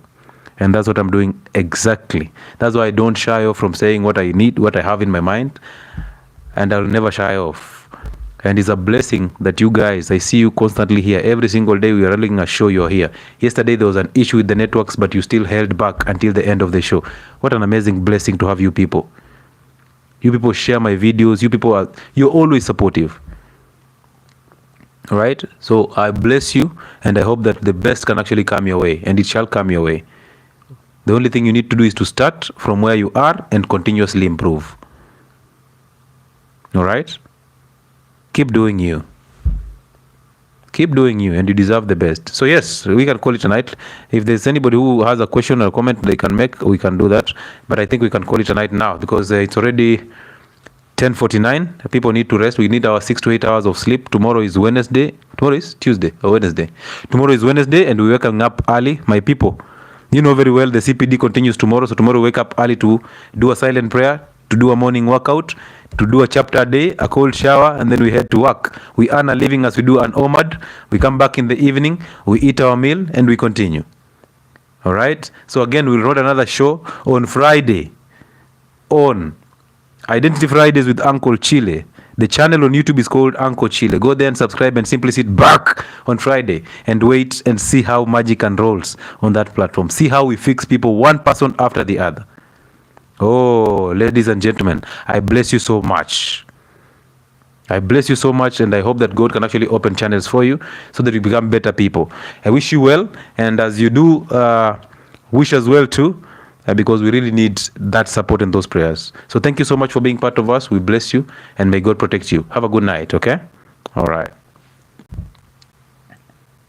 And that's what I'm doing exactly. That's why I don't shy off from saying what I need, what I have in my mind. And I'll never shy off. And it's a blessing that you guys, I see you constantly here. Every single day we are running a show, you're here. Yesterday there was an issue with the networks, but you still held back until the end of the show. What an amazing blessing to have you people. You people share my videos. You're always supportive. All right? So I bless you, and I hope that the best can actually come your way, and it shall come your way. The only thing you need to do is to start from where you are and continuously improve. All right? Keep doing you. Keep doing you, and you deserve the best. So yes, we can call it a night. If there's anybody who has a question or a comment they can make, we can do that. But I think we can call it a night now, because it's already 10:49. People need to rest. We need our 6 to 8 hours of sleep. Tomorrow is Wednesday. Tomorrow is Tuesday or Wednesday. Tomorrow is Wednesday, and we're waking up early. My people, you know very well the CPD continues tomorrow. So tomorrow we wake up early to do a silent prayer, to do a morning workout, to do a chapter a day, a cold shower, and then we head to work. We earn a living as we do an OMAD. We come back in the evening, we eat our meal, and we continue. All right? So again, we'll run another show on Friday on Identity Fridays with Uncle Chile. The channel on YouTube is called Uncle Chile. Go there and subscribe and simply sit back on Friday and wait and see how magic unrolls on that platform. See how we fix people one person after the other. Oh, ladies and gentlemen, I bless you so much. I bless you so much, and I hope that God can actually open channels for you so that you become better people. I wish you well, and as you do, wish us well too, because we really need that support and those prayers. So thank you so much for being part of us. We bless you, and may God protect you. Have a good night, okay? All right.